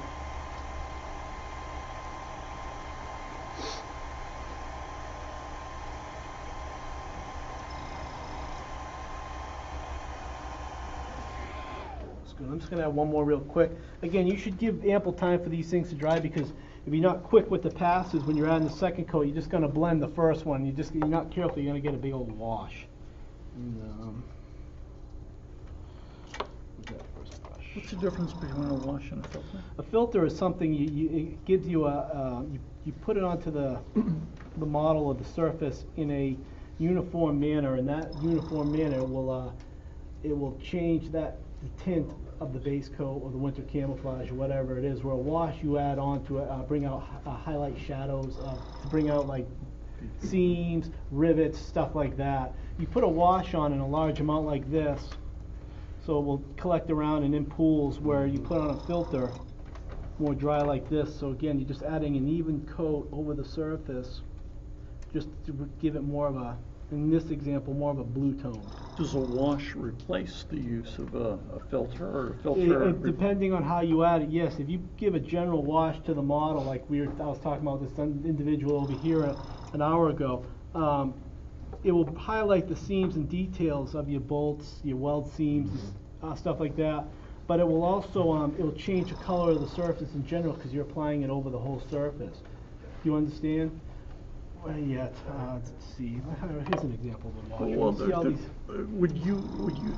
Speaker 1: I'm just going to add one more real quick. Again, you should give ample time for these things to dry, because if you're not quick with the passes when you're adding the second coat, you're just going to blend the first one. You're not careful, you're going to get a big old wash. And,
Speaker 4: what's the difference between a wash and a filter?
Speaker 1: A filter is something it gives you you put it onto the model of the surface in a uniform manner, and that uniform manner will it will change the tint of the base coat or the winter camouflage or whatever it is. Where a wash you add on to it, bring out highlight shadows, to bring out like seams, rivets, stuff like that. You put a wash on in a large amount like this, so it will collect around and in pools. Where you put on a filter, more dry like this. So again, you're just adding an even coat over the surface, just to give it more of a, in this example, more of a blue tone.
Speaker 4: Does a wash replace the use of a filter, or a filter?
Speaker 1: Depending on how you add it, yes. If you give a general wash to the model, like I was talking about this individual over here an hour ago, it will highlight the seams and details of your bolts, your weld seams, stuff like that. But it will also it will change the color of the surface in general, because you're applying it over the whole surface. Do you understand? Well, yet, let's see. Here's an example of a wash.
Speaker 4: Well, would you,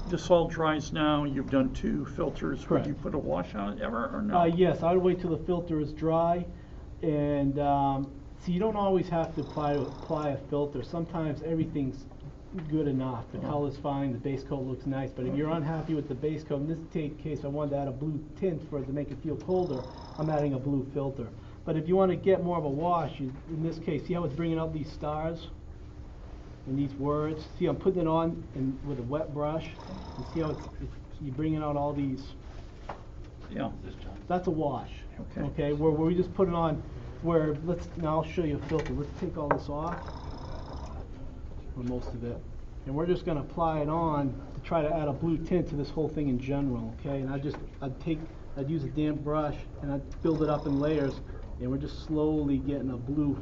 Speaker 4: this all dries now, you've done 2 filters,
Speaker 1: Correct.
Speaker 4: Would you put a wash on it ever, or no?
Speaker 1: Yes, I would wait till the filter is dry, and so you don't always have to apply a filter. Sometimes everything's good enough. The color's fine, the base coat looks nice, but if you're unhappy with the base coat, in this case I wanted to add a blue tint for it to make it feel colder, I'm adding a blue filter. But if you want to get more of a wash, in this case, see how it's bringing out these stars and these words? See, I'm putting it on with a wet brush, and see how you're bringing out all these.
Speaker 4: Yeah.
Speaker 1: That's a wash.
Speaker 4: Okay.
Speaker 1: Okay. Where we just put it on. Now I'll show you a filter. Let's take all this off, or most of it, and we're just going to apply it on to try to add a blue tint to this whole thing in general. Okay. And I'd use a damp brush and I'd build it up in layers. And we're just slowly getting a blue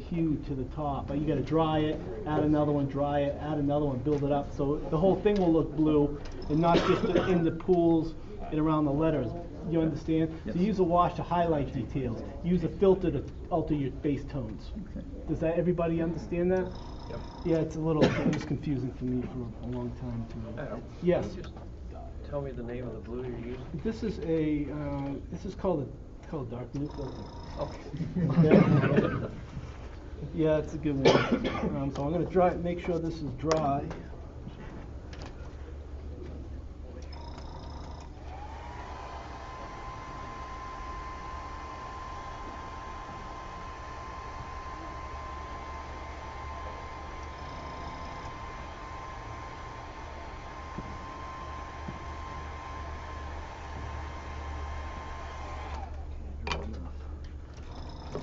Speaker 1: hue to the top. But you got to dry it, add another one, dry it, add another one, build it up. So the whole thing will look blue, and not just in the pools and around the letters. You understand?
Speaker 4: Yes.
Speaker 1: So use a wash to highlight details. Use a filter to alter your base tones.
Speaker 4: Okay.
Speaker 1: Does everybody understand that?
Speaker 2: Yep.
Speaker 1: Yeah, it was confusing for me for a long time too.
Speaker 5: Adam,
Speaker 1: Yes.
Speaker 5: can you just tell me the name of the blue you're using?
Speaker 1: This is called dark blue filter.
Speaker 5: Okay.
Speaker 1: Yeah, it's a good one. So I'm going to make sure this is dry.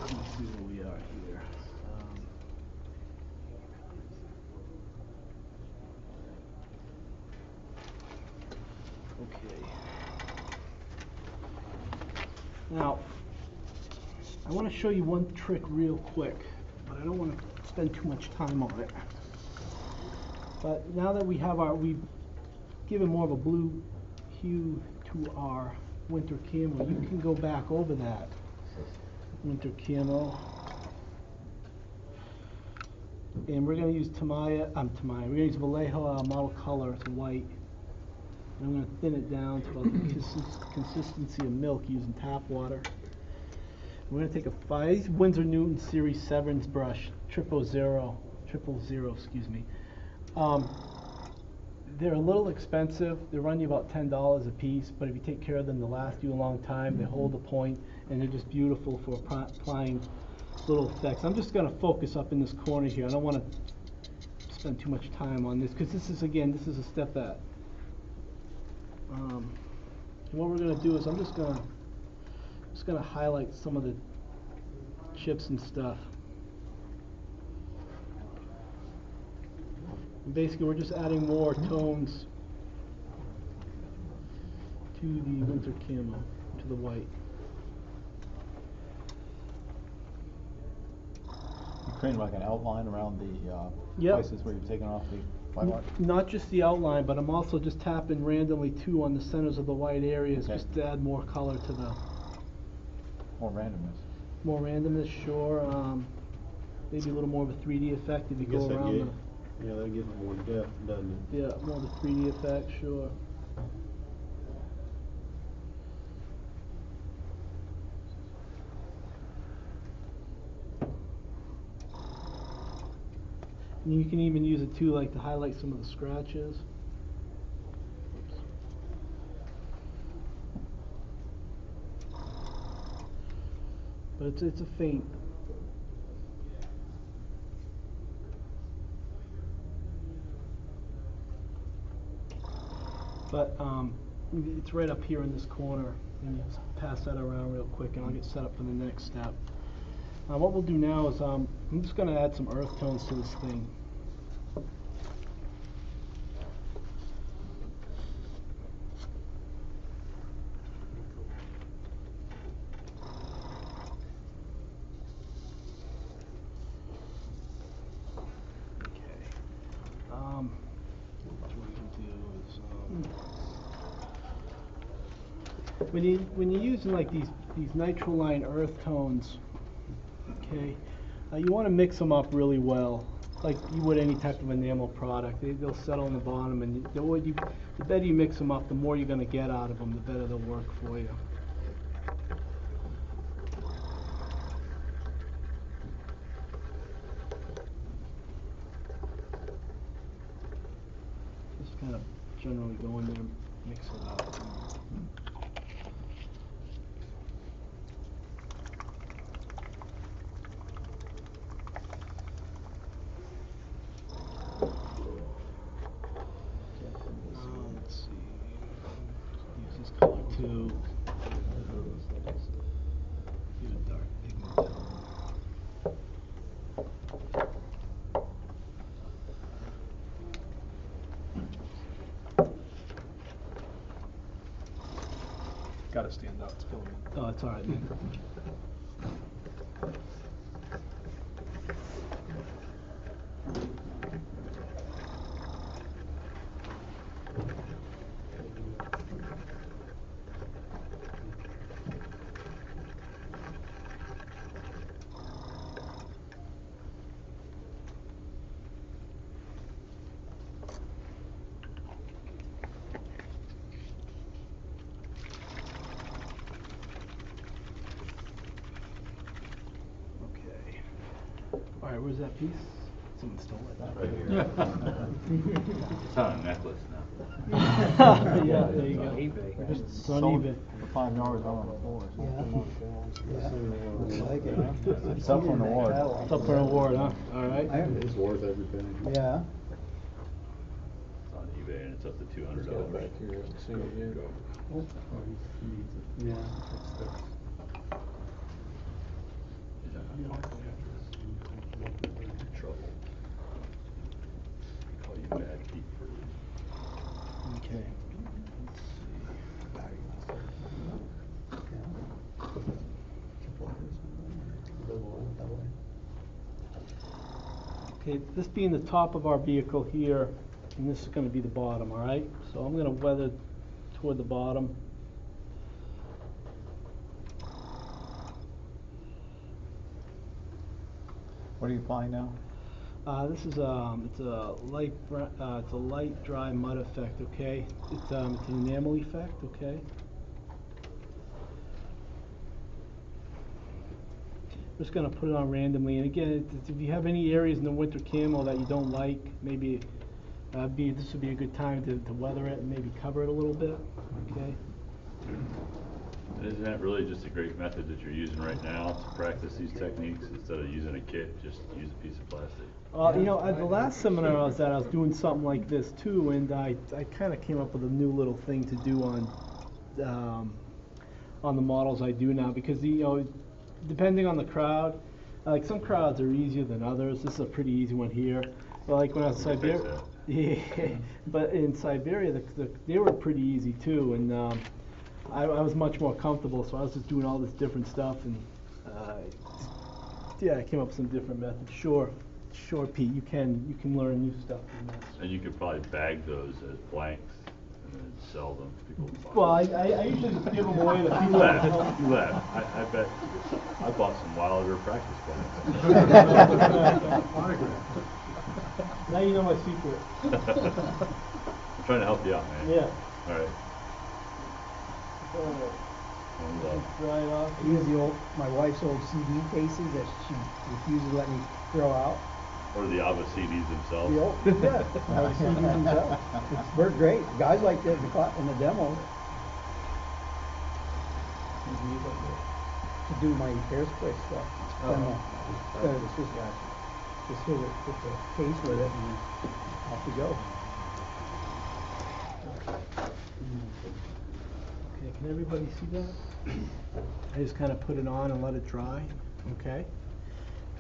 Speaker 1: Let's see where we are here. Okay. Now, I want to show you one trick real quick, but I don't want to spend too much time on it. But now that we've given more of a blue hue to our winter camo, you can go back over that winter camo. And we're going to use we're going to use Vallejo model color, it's white. And I'm going to thin it down to about the consistency of milk using tap water. We're going to take a Winsor Newton Series 7's brush, 000, excuse me. They're a little expensive. They run you about $10 a piece, but if you take care of them, they'll last you a long time. They hold the point, and they're just beautiful for applying little effects. I'm just going to focus up in this corner here. I don't want to spend too much time on this, because this is a step back. What we're going to do is I'm just going to highlight some of the chips and stuff. And basically, we're just adding more tones to the winter camo, to the white.
Speaker 11: You create like an outline around the places where you're taking off the white mark?
Speaker 1: Not just the outline, but I'm also just tapping randomly too on the centers of the white areas, just to add more color to the...
Speaker 11: More randomness.
Speaker 1: More randomness, sure. Maybe a little more of a 3D effect if you go around the...
Speaker 10: Yeah, that gives more depth, doesn't it?
Speaker 1: Yeah, more of a 3D effect, sure. And you can even use it too, like to highlight some of the scratches. Oops. But it's a faint. But it's right up here in this corner, and you just pass that around real quick, and I'll get set up for the next step. What we'll do now is I'm just going to add some earth tones to this thing. When you're using like these nitroline earth tones, okay, you want to mix them up really well, like you would any type of enamel product. They'll settle on the bottom, and the better you mix them up, the more you're going to get out of them, the better they'll work for you. Just kind of generally go in there, mix it up. Let's see. Use this color too. Get a dark pigment tone.
Speaker 7: Gotta stand up, it's killing me.
Speaker 1: Oh, it's alright, man. Alright, where's that piece? Someone stole it.
Speaker 11: Right here. It's on a necklace now.
Speaker 1: Yeah, there you go. It's on eBay.
Speaker 3: For $5 on the floor.
Speaker 6: Looks like it, huh?
Speaker 3: It's up for an award.
Speaker 1: It's up for an award, huh? Alright.
Speaker 10: It's worth every penny.
Speaker 6: Yeah.
Speaker 11: It's on eBay and it's up to $200.
Speaker 10: Back here, I haven't seen it yet.
Speaker 6: Yeah.
Speaker 2: Trouble. Call you Bad Pete for a reason.
Speaker 1: Okay. Okay, this being the top of our vehicle here, and this is going to be the bottom, all right? So I'm going to weather toward the bottom.
Speaker 11: What are you applying now?
Speaker 1: This is it's a light dry mud effect. Okay, it's an enamel effect. Okay. Just gonna put it on randomly, and again, if you have any areas in the winter camo that you don't like, maybe this would be a good time to weather it and maybe cover it a little bit. Okay.
Speaker 2: Isn't that really just a great method that you're using right now to practice these techniques instead of using a kit? Just use a piece of plastic.
Speaker 1: You know, at the last seminar I was at, I was doing something like this too, and I kind of came up with a new little thing to do on the models I do now, because you know, depending on the crowd, like some crowds are easier than others. This is a pretty easy one here. But like when I was in Siberia, yeah, but in Siberia they were pretty easy too, and I was much more comfortable, so I was just doing all this different stuff, and yeah, I came up with some different methods. Sure, Pete, you can learn new stuff from this.
Speaker 2: And you could probably bag those as blanks and then sell them to people.
Speaker 1: Well, I usually just give them away to people.
Speaker 2: You laugh. I bet I bought some Wilder practice blanks.
Speaker 1: Now you know my secret.
Speaker 2: I'm trying to help you out, man.
Speaker 1: Yeah.
Speaker 2: All right.
Speaker 1: Dry it off.
Speaker 6: I use my wife's old CD cases that she refuses to let me throw out.
Speaker 2: Or the Ava CDs themselves.
Speaker 6: Yeah, Ava CDs themselves. It's worked great. Guys liked it in the demo. To do my hairspray stuff. Demo. Just hit it with the case with it and off you go.
Speaker 1: Okay, can everybody see that? I just kind of put it on and let it dry. Okay.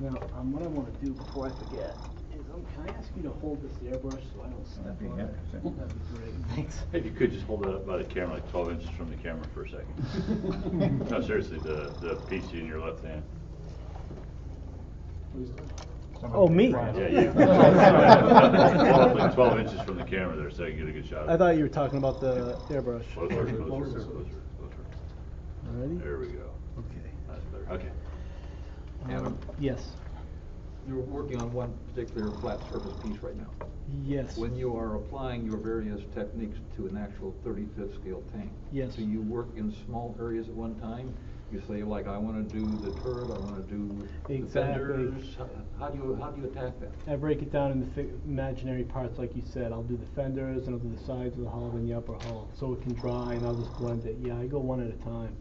Speaker 1: Now, what I want to do before I forget is, can I ask you to hold this airbrush so I don't step on it? That'd be great. Thanks.
Speaker 2: If you could just hold it up by the camera, like 12 inches from the camera for a second. No, seriously, the piece in your left hand.
Speaker 1: Oh, me?
Speaker 2: Yeah, you. Like 12 inches from the camera there, so you get a good shot.
Speaker 1: I thought you were talking about the airbrush.
Speaker 2: Closer.
Speaker 1: Ready?
Speaker 2: There we go.
Speaker 1: Okay.
Speaker 2: That's better. Okay.
Speaker 9: Adam?
Speaker 1: Yes.
Speaker 9: You're working on one particular flat surface piece right now.
Speaker 1: Yes.
Speaker 9: When you are applying your various techniques to an actual 35th scale tank,
Speaker 1: yes.
Speaker 9: do you work in small areas at one time? You say, like, I want to do the turret, I want to do the fenders. How do you attack that?
Speaker 1: I break it down into imaginary parts, like you said. I'll do the fenders, and I'll do the sides of the hull, and the upper hull, so it can dry, and I'll just blend it. Yeah, I go one at a time.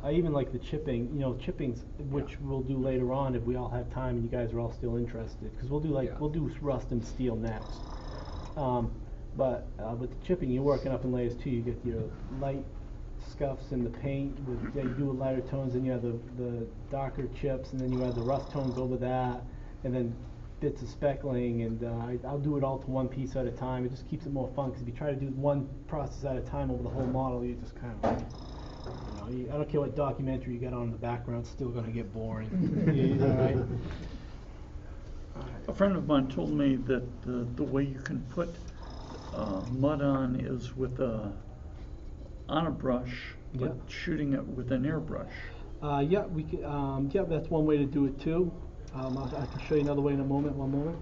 Speaker 1: I even like the chipping, chippings, which we'll do later on if we all have time and you guys are all still interested, because we'll do rust and steel next. But with the chipping, you're working up in layers too. You get your light scuffs in the paint, you do lighter tones, and you have the darker chips, and then you have the rough tones over that, and then bits of speckling, and I'll do it all to one piece at a time. It just keeps it more fun, because if you try to do one process at a time over the whole model, you just kind of, I don't care what documentary you got on in the background, it's still going to get boring. Right?
Speaker 4: A friend of mine told me that the way you can put mud on is with on a brush, but shooting it with an airbrush.
Speaker 1: Yeah, we can. Yeah, that's one way to do it too. I can show you another way in a moment. One moment.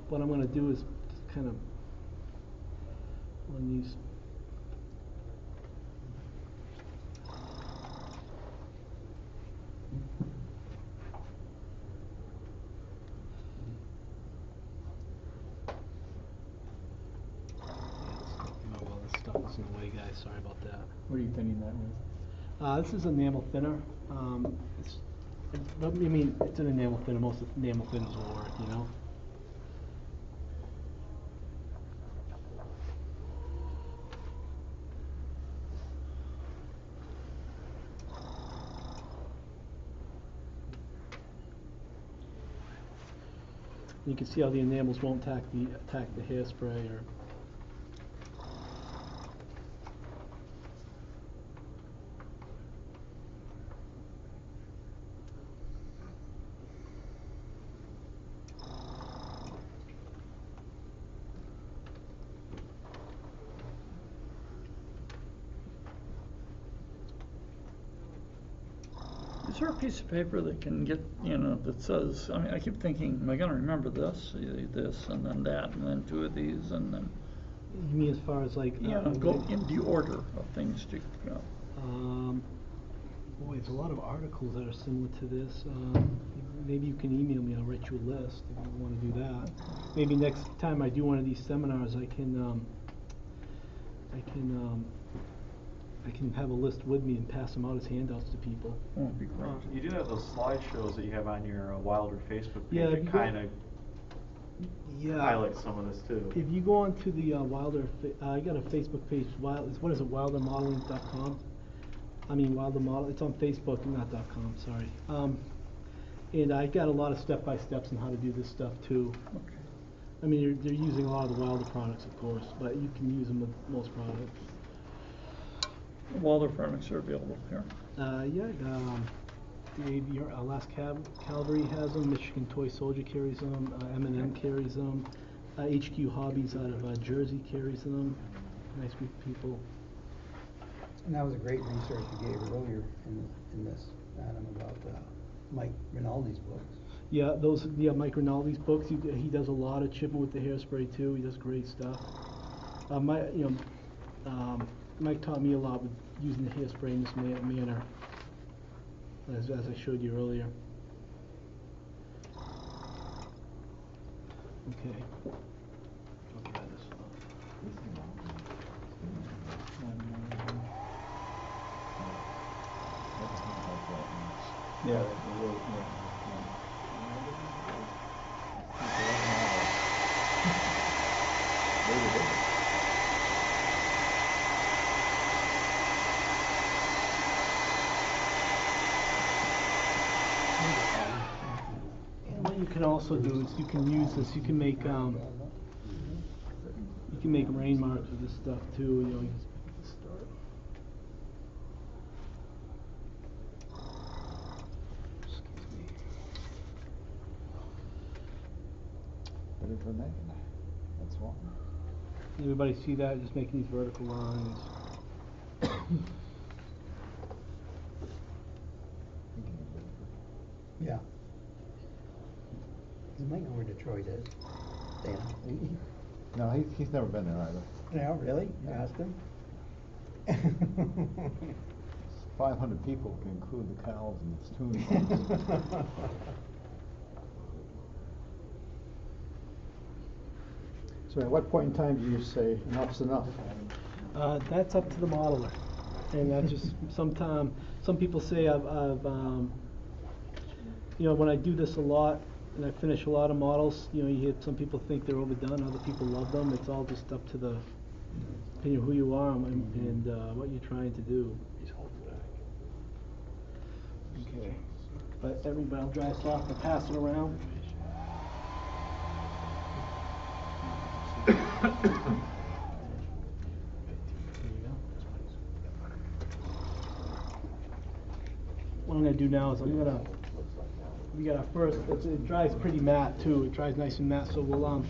Speaker 1: What I'm going to do is just kind of run these. In the way, guys. Sorry about that.
Speaker 11: What are you thinning that with?
Speaker 1: This is enamel thinner. It's an enamel thinner. Most of enamel thinners will work, You can see how the enamels won't attack the hairspray or.
Speaker 4: Is there a piece of paper that can get, that says, I mean, I keep thinking, am I gonna remember this, and then that, and then two of these, and then,
Speaker 1: You mean as far as like?
Speaker 4: go in the order of things to,
Speaker 1: Boy, there's a lot of articles that are similar to this. Maybe you can email me. I'll write you a list if you want to do that. Maybe next time I do one of these seminars, I can have a list with me and pass them out as handouts to people.
Speaker 4: Oh, it'd be great.
Speaker 11: You do have those slideshows that you have on your Wilder Facebook page.
Speaker 1: Yeah,
Speaker 11: It kind of highlights some of this too.
Speaker 1: If you go onto the Wilder, I got a Facebook page. What is it? WilderModeling.com. I mean Wilder Model. It's on Facebook, not .com. Sorry. And I got a lot of step-by-steps on how to do this stuff too.
Speaker 4: Okay.
Speaker 1: I mean, they're using a lot of the Wilder products, of course, but you can use them with most products.
Speaker 4: Wilder products are available here.
Speaker 1: Last Calvary has them. Michigan Toy Soldier carries them. M&M carries them. HQ Hobbies out of Jersey carries them. Nice group of people.
Speaker 6: And that was a great resource you gave earlier in this, Adam, about Mike Rinaldi's books.
Speaker 1: Yeah, Mike Rinaldi's books. He does a lot of chipping with the hairspray too. He does great stuff. Mike taught me a lot with using the hairspray in this manner, as I showed you earlier. Okay. I'll try this one.
Speaker 11: Yeah.
Speaker 1: And what you can also do is you can use this. You can make rain marks with this stuff too. You can start.
Speaker 11: Ready for that? That's one.
Speaker 1: Everybody see that? Just making these vertical lines.
Speaker 6: Yeah. You might know where Detroit is. Dan.
Speaker 11: No, he's never been there either.
Speaker 6: No, really? You asked him?
Speaker 11: 500 people can include the cows and its tunes.
Speaker 3: So at what point in time do you say enough's enough?
Speaker 1: That's up to the modeler, and that's just some people say when I do this a lot and I finish a lot of models, you hear some people think they're overdone, other people love them. It's all just up to the opinion of who you are and what you're trying to do. Okay, but everybody will dry this off and pass it around. What I'm going to do now is we got our first, it dries pretty matte too, it dries nice and matte, so we'll, I'm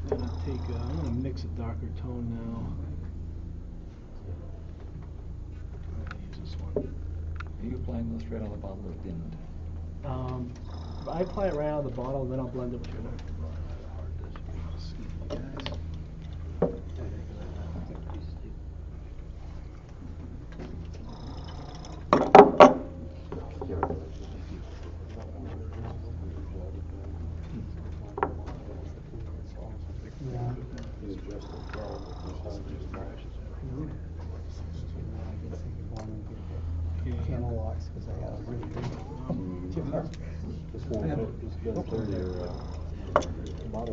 Speaker 1: going to mix a darker tone now. Use this one.
Speaker 9: Are you applying those straight out of the bottle or binned?
Speaker 1: I apply it right out of the bottle, and then I'll blend it with sugar.
Speaker 6: Camo locks, because I got a really big jar.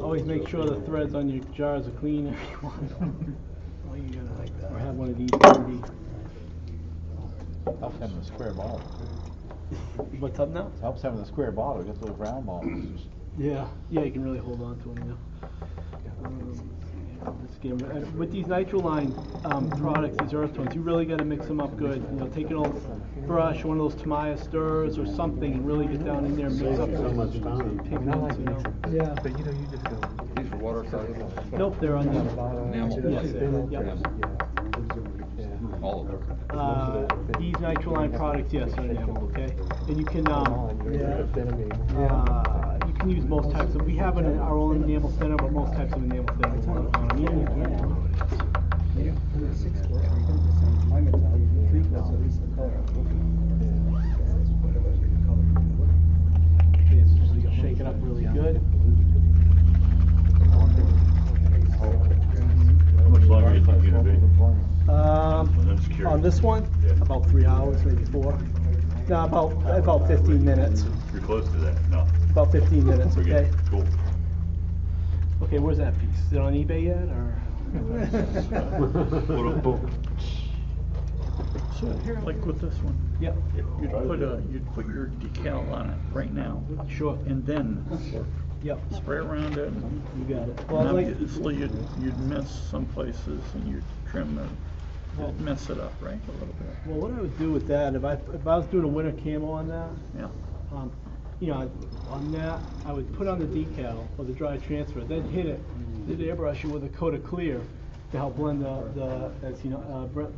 Speaker 1: Always make sure the threads on your jars are clean if you want them. Or have one of these handy.
Speaker 11: Helps having a square bottle.
Speaker 1: What's up now?
Speaker 11: Helps having a square bottle, get those round bottles.
Speaker 1: Yeah, yeah, you can really hold on to them, with these Nitroline products, these earth tones, you really got to mix them up good. You know, take an old brush, one of those Tamiya stirrers or something, and really get down in there and mix up
Speaker 10: So much
Speaker 1: those
Speaker 10: time.
Speaker 1: pigments. You know.
Speaker 6: Yeah.
Speaker 9: But you know, you just go. These are watercolor.
Speaker 1: Nope, they're on the
Speaker 9: Enamel.
Speaker 1: Yes, yep.
Speaker 9: All of them.
Speaker 1: These Nitroline products, yes, are enamel, okay? And you can you can use most types of. We have our own enamel thinner, but most types of enamel thinner will work on them. Even
Speaker 6: Yeah, in the 6 course, you're gonna just send my metal, you can 3 course, at least the color I'm looking for. Whatever the color you're looking
Speaker 1: Okay, it's just shake it up really good.
Speaker 2: How much longer do you think you're gonna be? I'm just curious.
Speaker 1: On this one,
Speaker 2: Yeah.
Speaker 1: about 3 hours, maybe 4. No, about 15 minutes.
Speaker 2: You're close to that, no.
Speaker 1: About 15 minutes,
Speaker 2: We're
Speaker 1: okay?
Speaker 2: good. Cool.
Speaker 1: Okay, where's that piece? Is it on eBay yet, or?
Speaker 4: So, like with this one,
Speaker 1: Yep.
Speaker 4: you'd put your decal on it right now,
Speaker 1: Sure.
Speaker 4: and then
Speaker 1: Yep.
Speaker 4: spray around it.
Speaker 1: You got it.
Speaker 4: Well,
Speaker 1: Well, like,
Speaker 4: obviously, you'd miss some places, and you'd trim you'd mess it up, right, a little bit.
Speaker 1: well, what I would do with that, if I was doing a winter camo on that,
Speaker 4: Yeah.
Speaker 1: you know, on that, I would put on the decal or the dry transfer, then hit it, then airbrush it with a coat of clear to help blend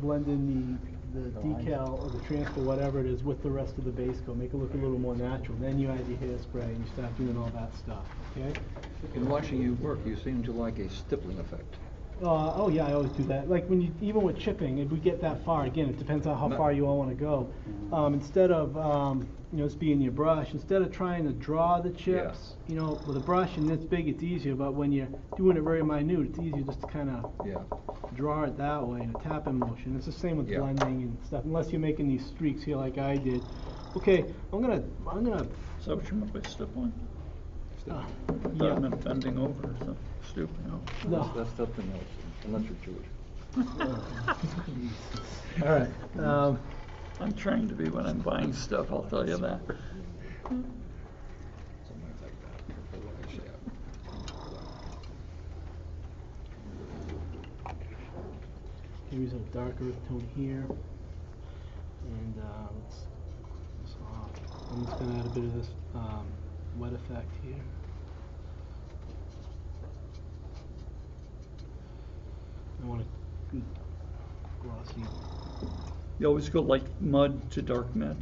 Speaker 1: blend in the decal or the transfer, whatever it is, with the rest of the base coat, make it look a little more natural. Then you add your hairspray and you start doing all that stuff, okay?
Speaker 9: In watching you work, you seem to like a stippling effect.
Speaker 1: Oh yeah, I always do that. Like even with chipping, if we get that far, again, it depends on how far you all want to go. Instead of just being your brush, instead of trying to draw the chips, you know, with a brush and this big, it's easier. But when you're doing it very minute, it's easier just to kind of draw it that way in a tapping motion. It's the same with blending and stuff, unless you're making these streaks here like I did. Okay, I'm gonna.
Speaker 4: Is that what you meant by stippling?
Speaker 1: Yeah.
Speaker 4: I meant bending over, so stupid, no.
Speaker 9: That's something else, unless you're Jewish.
Speaker 1: All right.
Speaker 4: I'm trying to be when I'm buying stuff, I'll tell you that.
Speaker 1: I'm using a dark earth tone here, and I'm just going to add a bit of this wet effect here. I want a good glossy.
Speaker 4: You always go like mud to dark mud?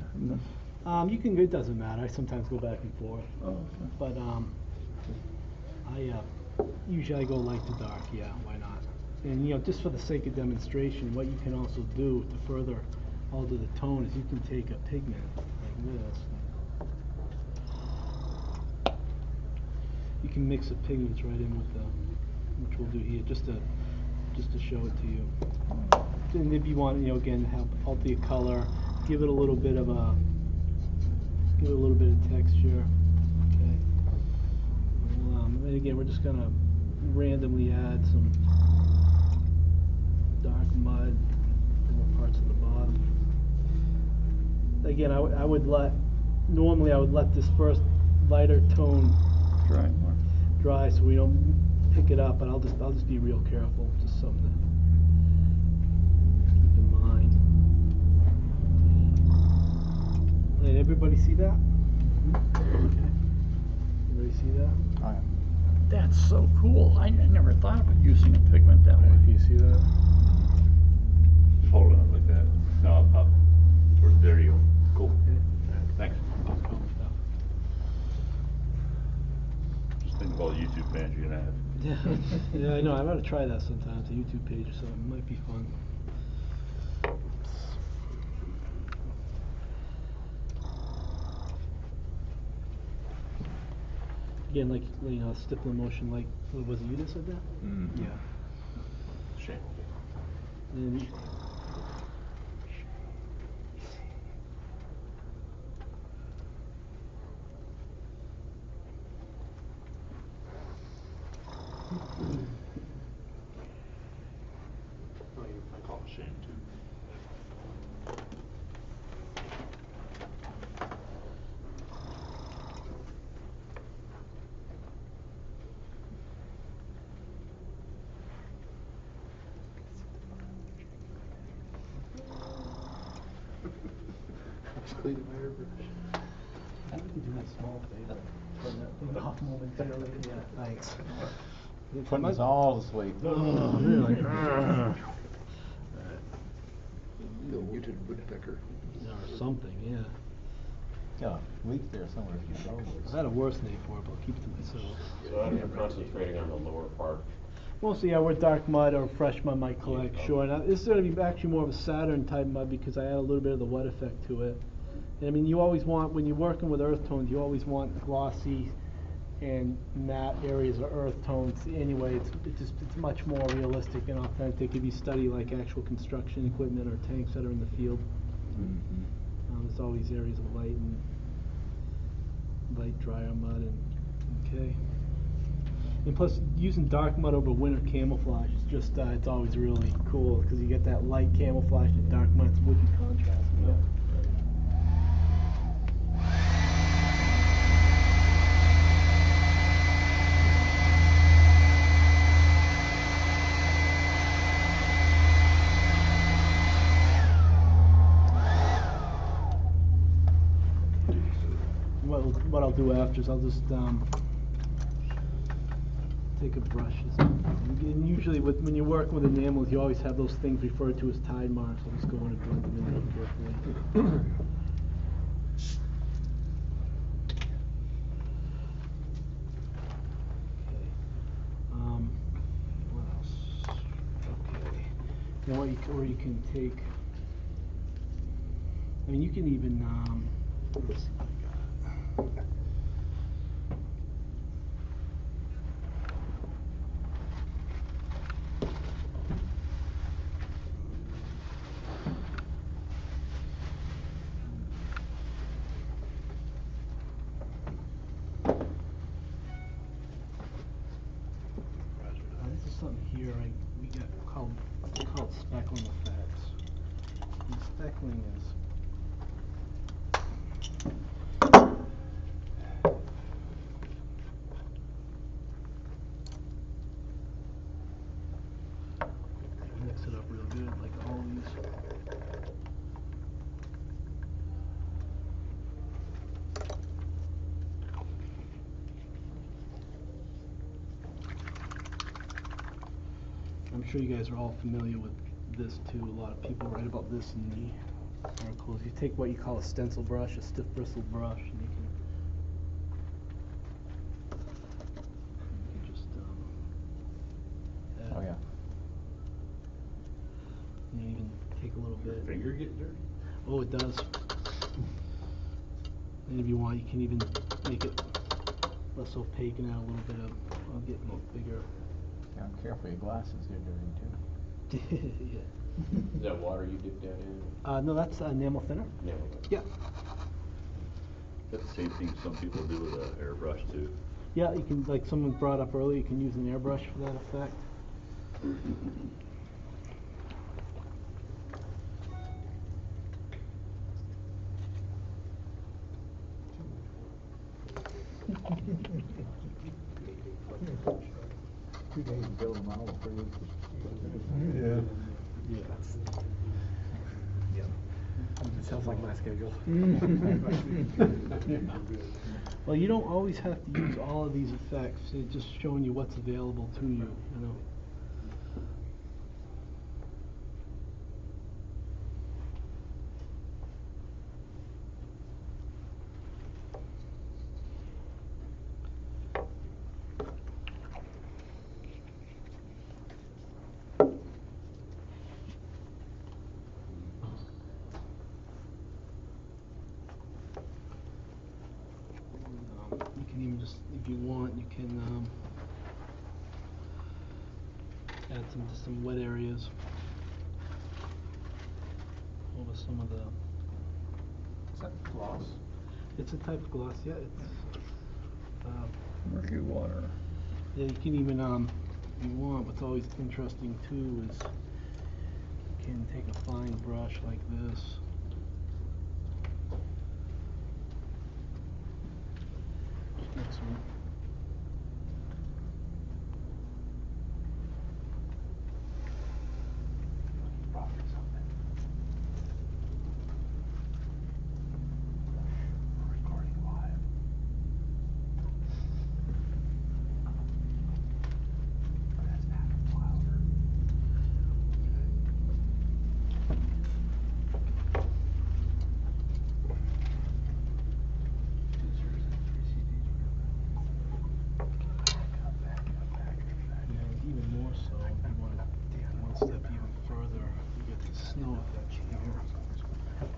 Speaker 1: You can. It doesn't matter. I sometimes go back and forth.
Speaker 4: Oh, okay.
Speaker 1: But usually I go light to dark. Yeah, why not? And just for the sake of demonstration, what you can also do to further alter the tone is you can take a pigment like this. You can mix the pigments right in with which we'll do here, just to show it to you. And if you want, again, have alter your color, give it a little bit of texture. Okay. And again, we're just gonna randomly add some dark mud in the parts of the bottom. Again, normally I would let this first lighter tone dry so we don't pick it up, but I'll just be real careful, just something to keep in mind. Did everybody see that? Okay. Everybody see that?
Speaker 11: Oh, yeah.
Speaker 4: That's so cool. I never thought about using a pigment that way.
Speaker 1: You see that?
Speaker 2: Just hold it up like that. No, up. There you go. Cool. Thanks. Just think of all the YouTube fans you're gonna have.
Speaker 1: Yeah, I know. I ought to try that sometimes, a YouTube page or something. It might be fun. Again, like, stippling motion, like, was it you that said that?
Speaker 2: Mm-hmm.
Speaker 1: Yeah.
Speaker 2: Shame.
Speaker 1: And
Speaker 2: I call it shame too.
Speaker 3: cleaning my airbrush.
Speaker 1: I think you do me a small favor, turn that thing off momentarily. Yeah, thanks.
Speaker 11: Putting us all to sleep.
Speaker 1: Oh, really?
Speaker 3: Little muted woodpecker.
Speaker 1: Or something, yeah.
Speaker 11: Yeah, leak there somewhere if you go.
Speaker 1: I had a worse name for it, but I'll keep it to myself.
Speaker 13: So you're concentrating on the lower part?
Speaker 1: Mostly, yeah, where dark mud or fresh mud might collect, sure. Now, this is going to be actually more of a Saturn type mud because I add a little bit of the wet effect to it. And I mean, you always want, when you're working with earth tones, you always want glossy and matte areas of earth tones. Anyway, it's much more realistic and authentic if you study like actual construction equipment or tanks that are in the field. There's always areas of light and light drier mud and okay. And plus, using dark mud over winter camouflage is just, it's always really cool because you get that light camouflage and dark mud. It's wicked contrast. You know? What I'll do after is I'll just take a brush. And usually when you're working with enamels, you always have those things referred to as tide marks. I'll just go in and blend them in real carefully. Okay. What else? Okay. Now or you can take, I mean, you can even, let's see what I got. This is something here we got called speckling effects. And speckling is mix it up real good, like always. I'm sure you guys are all familiar with this too. A lot of people write about this in the articles. You take what you call a stencil brush, a stiff bristle brush, and you can just
Speaker 11: Oh yeah.
Speaker 1: you even take a little bit.
Speaker 2: Finger get dirty?
Speaker 1: Oh, it does. And if you want, you can even make it less opaque and add a little bit of, I'll get a little bigger.
Speaker 11: Yeah, careful, your glasses get dirty too.
Speaker 1: Yeah.
Speaker 13: Is that water you dip that in?
Speaker 1: No, that's enamel thinner.
Speaker 13: Enamel thinner.
Speaker 1: Yeah.
Speaker 2: That's the same thing some people do with an airbrush too.
Speaker 1: Yeah, you can, like someone brought up earlier, you can use an airbrush for that effect.
Speaker 3: Two days to build them all, 3 weeks.
Speaker 1: Yeah. It sounds like my schedule. Well, you don't always have to use all of these effects. It's just showing you what's available to you, you know. You can even just, if you want, you can add some wet areas over some of the.
Speaker 11: Is that gloss?
Speaker 1: It's a type of gloss, yeah. It's
Speaker 4: Murky water.
Speaker 1: yeah. You can even if you want. What's always interesting too is you can take a fine brush like this. Next one.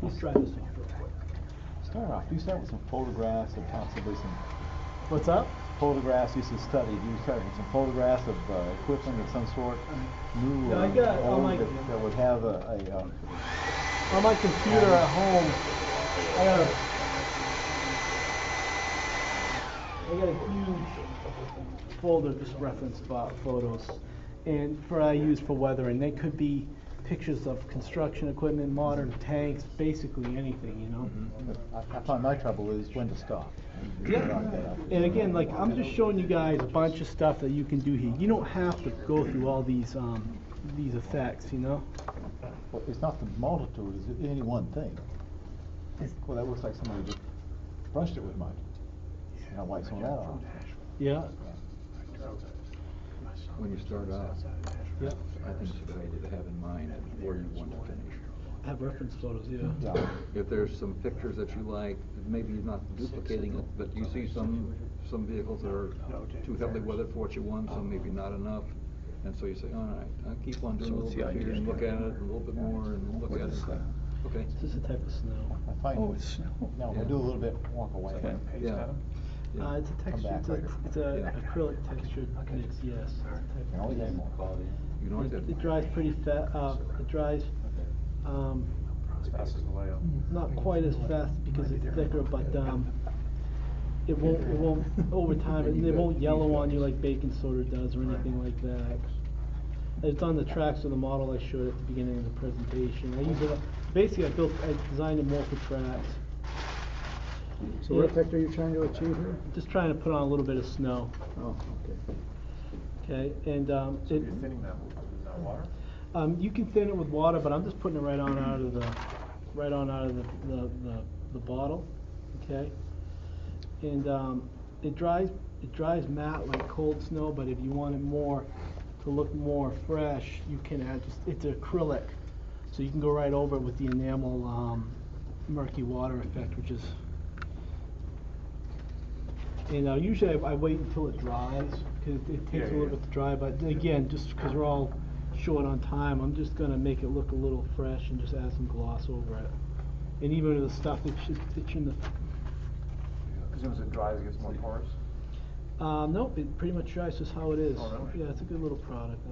Speaker 1: Let's try this off real quick.
Speaker 11: Start off, do you start with some photographs of possibly some
Speaker 1: What's up?
Speaker 11: photographs you should study? Do you start with some photographs of equipment of some sort? New
Speaker 1: Yeah, I
Speaker 11: or
Speaker 1: got on
Speaker 11: old
Speaker 1: my-
Speaker 11: that would have
Speaker 1: On my computer at home, I got a huge folder just reference photos, and I use for weathering. They could be pictures of construction equipment, modern tanks, basically anything, you know.
Speaker 11: I find my trouble is when to stop.
Speaker 1: Yeah. And again, like I'm just showing you guys a bunch of stuff that you can do here. You don't have to go through all these effects, you know.
Speaker 11: Well, it's not the multitude, it's any one thing. Well, that looks like somebody just brushed it with mud. And I'll wipe some of that off.
Speaker 1: Yeah.
Speaker 9: When you start out,
Speaker 1: Yeah.
Speaker 9: I think it's a good idea to have in mind where you want to finish.
Speaker 1: Have reference photos, yeah.
Speaker 9: If there's some pictures that you like, maybe you're not duplicating it, but you see some vehicles that are too heavily weathered for what you want, some maybe not enough. And so you say, all right, I'll keep on doing a little bit here and look at it a little bit more and look at it. Okay.
Speaker 1: This is a type of snow.
Speaker 11: I find,
Speaker 4: Oh, it's snow.
Speaker 11: no, we'll do a little bit, walk away.
Speaker 4: Okay.
Speaker 9: Yeah.
Speaker 1: It's a texture.
Speaker 11: back later.
Speaker 1: It's a acrylic textured mix. Yes. It's a type
Speaker 11: You
Speaker 1: of
Speaker 11: can always add more quality.
Speaker 9: You don't have to.
Speaker 1: It dries pretty fast. It dries.
Speaker 11: As fast as the layout.
Speaker 1: Not quite as fast because it's thicker, but it won't over time. It won't yellow on you like baking soda does or anything like that. It's on the tracks of the model I showed at the beginning of the presentation. I use it. Basically, I designed it more for tracks.
Speaker 3: So what effect are you trying to achieve here?
Speaker 1: Just trying to put on a little bit of snow.
Speaker 3: Oh, okay.
Speaker 1: Okay, and
Speaker 11: So you're thinning that with water?
Speaker 1: you can thin it with water, but I'm just putting it right on out of the bottle. Okay, and it dries matte like cold snow. But if you want it more to look more fresh, you can add it's acrylic, so you can go right over it with the enamel murky water effect, which is. And usually I wait until it dries, because it takes a little bit to dry, but again, just because we're all short on time, I'm just going to make it look a little fresh and just add some gloss over it. And even with the stuff, it shouldn't have...
Speaker 11: As soon as it dries, it gets more porous?
Speaker 1: Nope, it pretty much dries just how it is.
Speaker 11: Oh, really?
Speaker 1: Yeah, it's a good little product.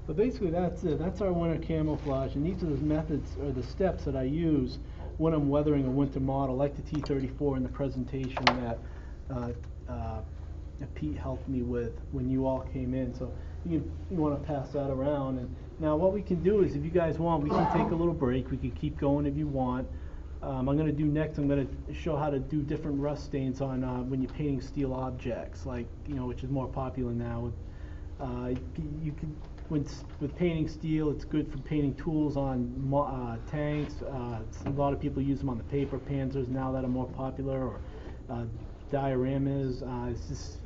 Speaker 1: But basically that's it. That's our winter camouflage, and these are the methods, or the steps that I use when I'm weathering a winter model, like the T-34 in the presentation that Pete helped me with when you all came in. So you want to pass that around. And now what we can do is, if you guys want, we can take a little break. We can keep going if you want. I'm going to do next, I'm going to show how to do different rust stains on when you're painting steel objects, like, which is more popular now. You can, with painting steel, it's good for painting tools on tanks. A lot of people use them on the paper panzers now that are more popular, or dioramas. It's just